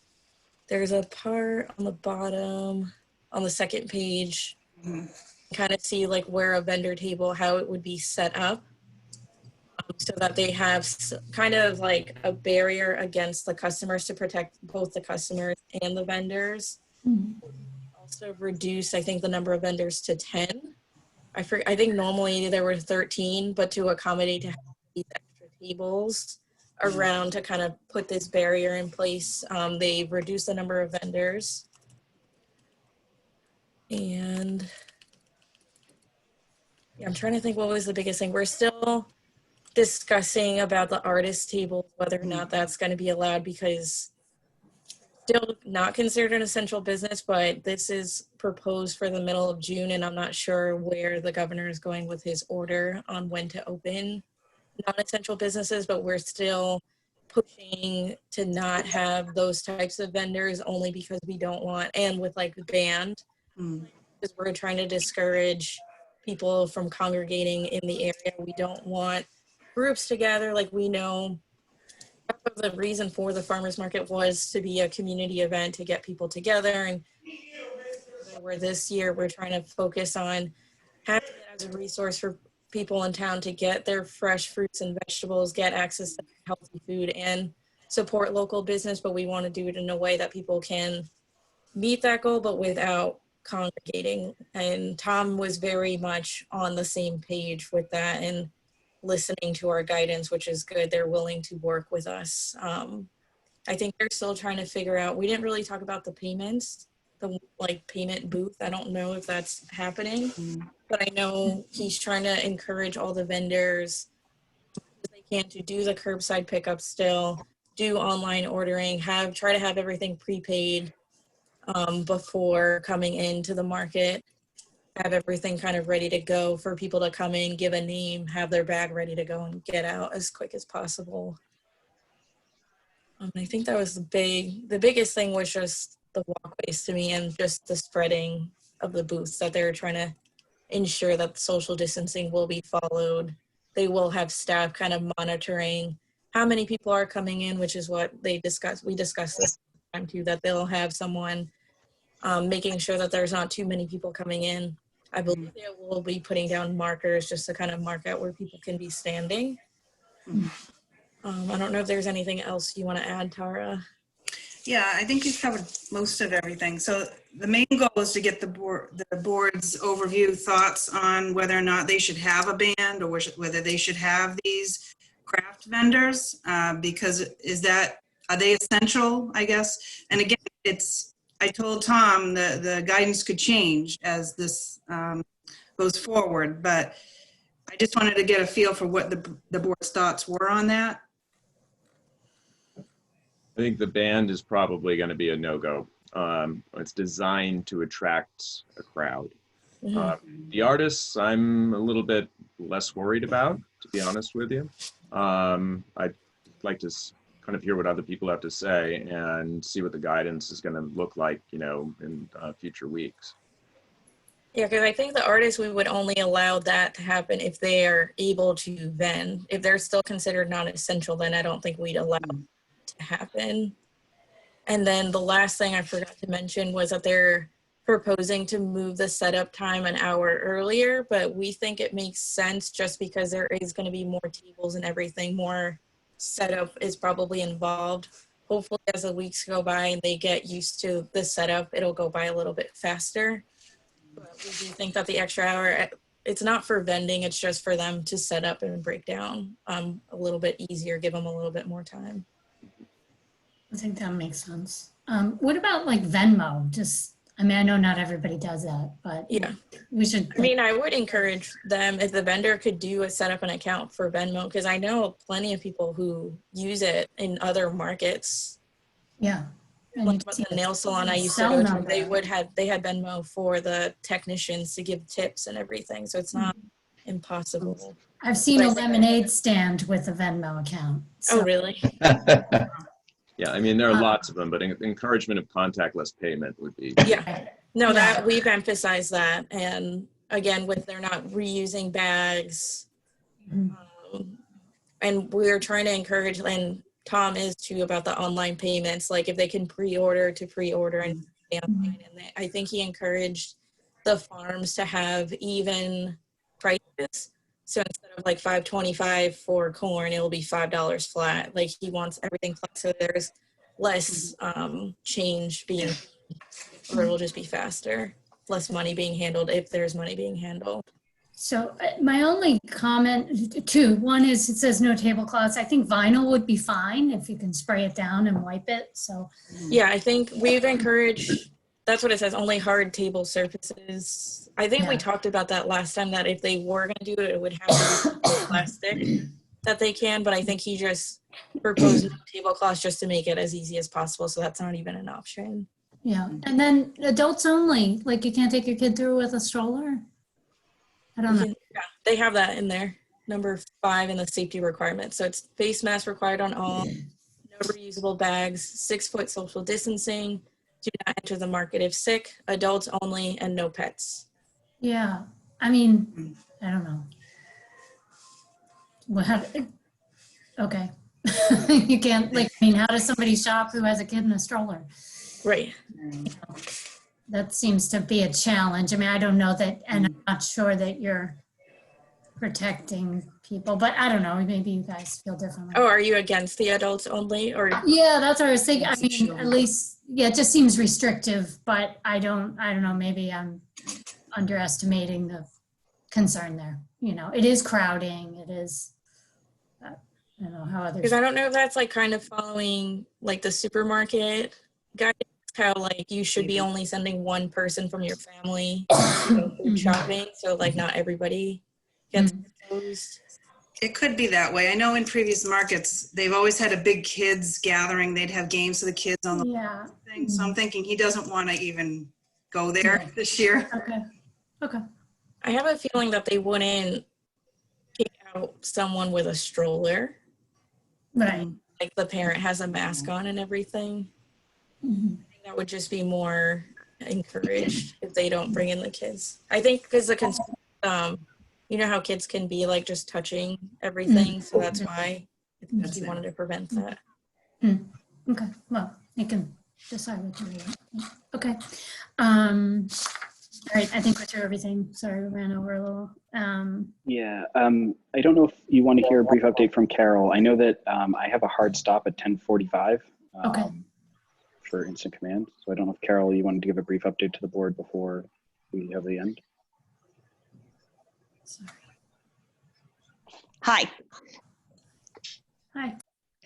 There's a part on the bottom, on the second page, kind of see like where a vendor table, how it would be set up, so that they have kind of like a barrier against the customers to protect both the customers and the vendors. Also reduce, I think, the number of vendors to 10. I think normally there were 13, but to accommodate to have these extra tables around to kind of put this barrier in place, they've reduced the number of vendors. And yeah, I'm trying to think what was the biggest thing. We're still discussing about the artist table, whether or not that's going to be allowed, because still not considered an essential business, but this is proposed for the middle of June, and I'm not sure where the governor is going with his order on when to open non-essential businesses, but we're still pushing to not have those types of vendors, only because we don't want, and with like the band, because we're trying to discourage people from congregating in the area. We don't want groups to gather. Like, we know the reason for the farmers market was to be a community event to get people together, and where this year we're trying to focus on having it as a resource for people in town to get their fresh fruits and vegetables, get access to healthy food, and support local business. But we want to do it in a way that people can meet that goal, but without congregating. And Tom was very much on the same page with that and listening to our guidance, which is good. They're willing to work with us. I think they're still trying to figure out, we didn't really talk about the payments, the like payment booth. I don't know if that's happening, but I know he's trying to encourage all the vendors if they can to do the curbside pickup still, do online ordering, try to have everything prepaid before coming into the market, have everything kind of ready to go for people to come in, give a name, have their bag ready to go and get out as quick as possible. I think that was the biggest thing was just the walkways to me, and just the spreading of the booths, that they were trying to ensure that social distancing will be followed. They will have staff kind of monitoring how many people are coming in, which is what we discussed this time too, that they'll have someone making sure that there's not too many people coming in. I believe they will be putting down markers just to kind of mark out where people can be standing. I don't know if there's anything else you want to add, Tara. Yeah, I think you've covered most of everything. So the main goal is to get the board's overview thoughts on whether or not they should have a band or whether they should have these craft vendors, because are they essential, I guess? And again, I told Tom the guidance could change as this goes forward, but I just wanted to get a feel for what the board's thoughts were on that. I think the band is probably going to be a no-go. It's designed to attract a crowd. The artists, I'm a little bit less worried about, to be honest with you. I'd like to kind of hear what other people have to say and see what the guidance is going to look like, in future weeks. Yeah, because I think the artists, we would only allow that to happen if they are able to vend. If they're still considered non-essential, then I don't think we'd allow to happen. And then the last thing I forgot to mention was that they're proposing to move the setup time an hour earlier, but we think it makes sense just because there is going to be more tables and everything, more setup is probably involved. Hopefully as the weeks go by and they get used to the setup, it'll go by a little bit faster. But we do think that the extra hour, it's not for vending, it's just for them to set up and break down a little bit easier, give them a little bit more time. I think that makes sense. What about like Venmo? I know not everybody does that, but yeah, we should. I would encourage them if the vendor could set up an account for Venmo, because I know plenty of people who use it in other markets. Yeah. Like the nail salon I used to go to, they had Venmo for the technicians to give tips and everything. So it's not impossible. I've seen a lemonade stand with a Venmo account. So. Oh, really? Yeah, there are lots of them, but encouragement of contactless payment would be. Yeah, no, that we've emphasized that. And again, they're not reusing bags. And we're trying to encourage, and Tom is too, about the online payments, like if they can pre-order and stay online. And I think he encouraged the farms to have even prices. So instead of like $5.25 for corn, it'll be $5 flat. Like he wants everything flat, so there's less change being, or it'll just be faster, less money being handled if there's money being handled. So my only comment, one is it says no tablecloths. I think vinyl would be fine if you can spray it down and wipe it. So yeah, I think we've encouraged. That's what it says, only hard table surfaces. I think we talked about that last time, that if they were going to do it, it would have to be plastic that they can. But I think he just proposed no tablecloths just to make it as easy as possible. So that's not even an option. Yeah. And then adults only, like you can't take your kid through with a stroller? I don't know. Yeah, they have that in there. Number 5 in the safety requirements. So it's face mask required on all, no reusable bags, 6-foot social distancing, do not enter the market if sick, adults only, and no pets. Yeah, I don't know. Okay. You can't, how does somebody shop who has a kid in a stroller? Right. That seems to be a challenge. I don't know that, and I'm not sure that you're protecting people, but I don't know, maybe you guys feel differently. Oh, are you against the adults only, or? Yeah, that's what I was thinking. At least, it just seems restrictive, but I don't know, maybe I'm underestimating the concern there. It is crowding, it is, I don't know how others. Because I don't know if that's kind of following the supermarket guidance, how you should be only sending one person from your family food shopping, so not everybody gets exposed. It could be that way. I know in previous markets, they've always had a big kids gathering. They'd have games for the kids on the thing. So I'm thinking he doesn't want to even go there this year. Okay. I have a feeling that they wouldn't kick out someone with a stroller. Right. The parent has a mask on and everything. I think that would just be more encouraged if they don't bring in the kids. I think because you know how kids can be like just touching everything, so that's why I think he wanted to prevent that. Okay, well, you can decide what you want. Okay. All right, I think we're through everything. Sorry, we ran over a little. Yeah, I don't know if you want to hear a brief update from Carol. I know that I have a hard stop at 10:45 Okay. For Instant Command. So I don't know if Carol, you wanted to give a brief update to the board before we have the end. Sorry. Hi. Hi.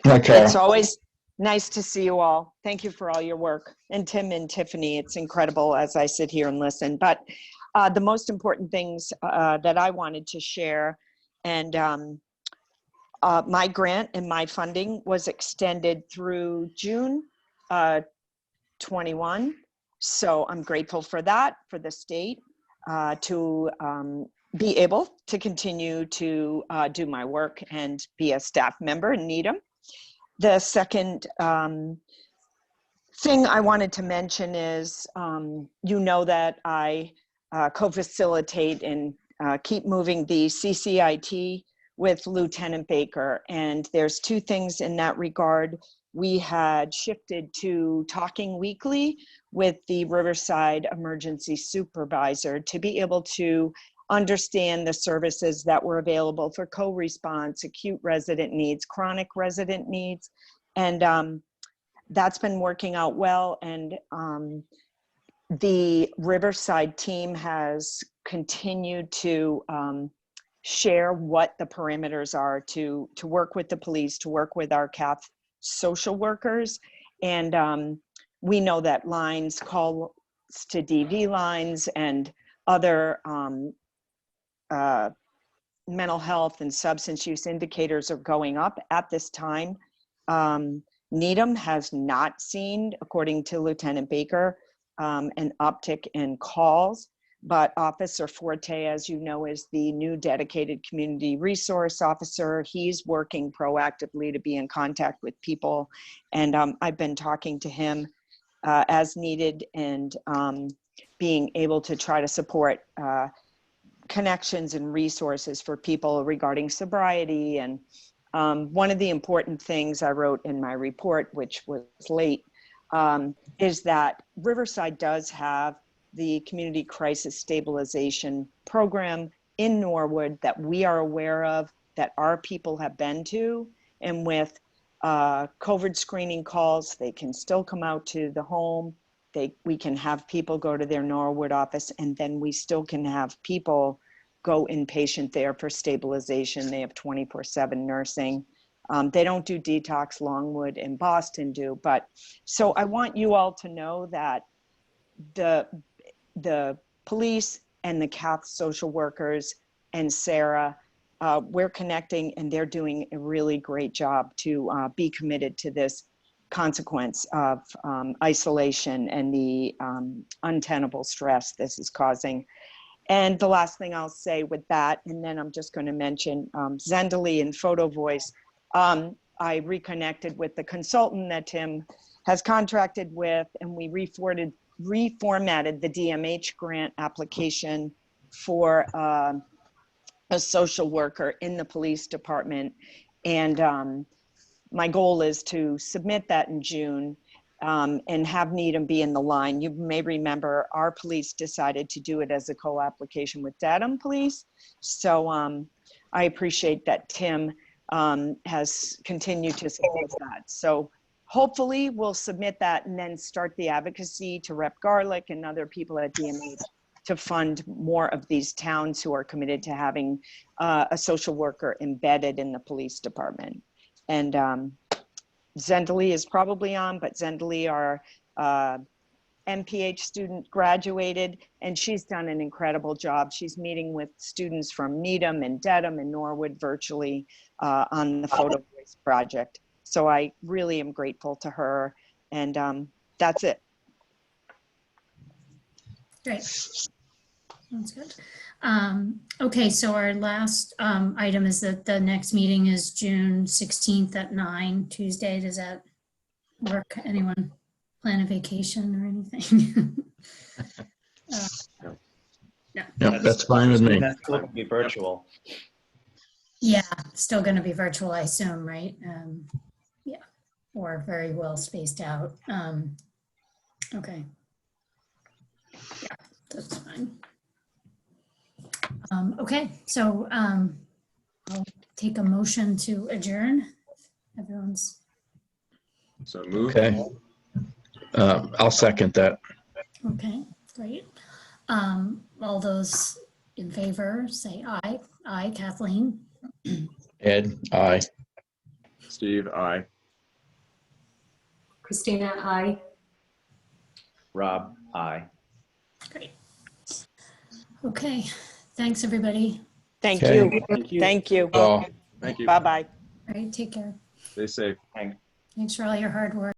It's always nice to see you all. Thank you for all your work. And Tim and Tiffany, it's incredible as I sit here and listen. But the most important things that I wanted to share, and my grant and my funding was extended through June 21. So I'm grateful for that, for the state to be able to continue to do my work and be a staff member in Needham. The second thing I wanted to mention is, you know that I co-facilitate and keep moving the CCIT with Lieutenant Baker. And there's two things in that regard. We had shifted to talking weekly with the Riverside Emergency Supervisor to be able to understand the services that were available for co-response, acute resident needs, chronic resident needs. And that's been working out well. And the Riverside team has continued to share what the parameters are to work with the police, to work with our CAF social workers. And we know that lines, calls to DV lines and other mental health and substance use indicators are going up at this time. Needham has not seen, according to Lieutenant Baker, an uptick in calls, but Officer Forte, as you know, is the new dedicated community resource officer. He's working proactively to be in contact with people. And I've been talking to him as needed and being able to try to support connections and resources for people regarding sobriety. And one of the important things I wrote in my report, which was late, is that Riverside does have the Community Crisis Stabilization Program in Norwood that we are aware of, that our people have been to. And with COVID screening calls, they can still come out to the home. We can have people go to their Norwood office, and then we still can have people go inpatient there for stabilization. They have 24/7 nursing. They don't do detox, Longwood and Boston do. But so I want you all to know that the police and the CAF social workers and Sarah, we're connecting, and they're doing a really great job to be committed to this consequence of isolation and the untenable stress this is causing. And the last thing I'll say with that, and then I'm just going to mention Zendali and Photo Voice. I reconnected with the consultant that Tim has contracted with, and we reformatted the DMH grant application for a social worker in the police department. And my goal is to submit that in June and have Needham be in the line. You may remember our police decided to do it as a co-application with Dedham Police. So I appreciate that Tim has continued to support that. So hopefully we'll submit that and then start the advocacy to Rep. Garlick and other people at DMH to fund more of these towns who are committed to having a social worker embedded in the police department. And Zendali is probably on, but Zendali, our MPH student, graduated, and she's done an incredible job. She's meeting with students from Needham and Dedham and Norwood virtually on the Photo Voice project. So I really am grateful to her, and that's it. Great. Sounds good. Okay, so our last item is that the next meeting is June 16th at 9, Tuesday. Does that work? Anyone? plan a vacation or anything? Yeah, that's fine with me. That's still be virtual. Yeah, still going to be virtual, I assume, right? Yeah, or very well spaced out. Okay. Yeah, that's fine. Okay, so I'll take a motion to adjourn. Everyone's, So move. Okay. I'll second that. okay, great. All those in favor, say aye. Aye, Kathleen. Ed, aye. Steve, aye. Christina, I. Rob, aye. Great. Okay, thanks, everybody. Thank Okay. you. Thank you. Thank you. Well, Thank you. Bye-bye. All right, take care. Stay safe. Thanks for all your hard work.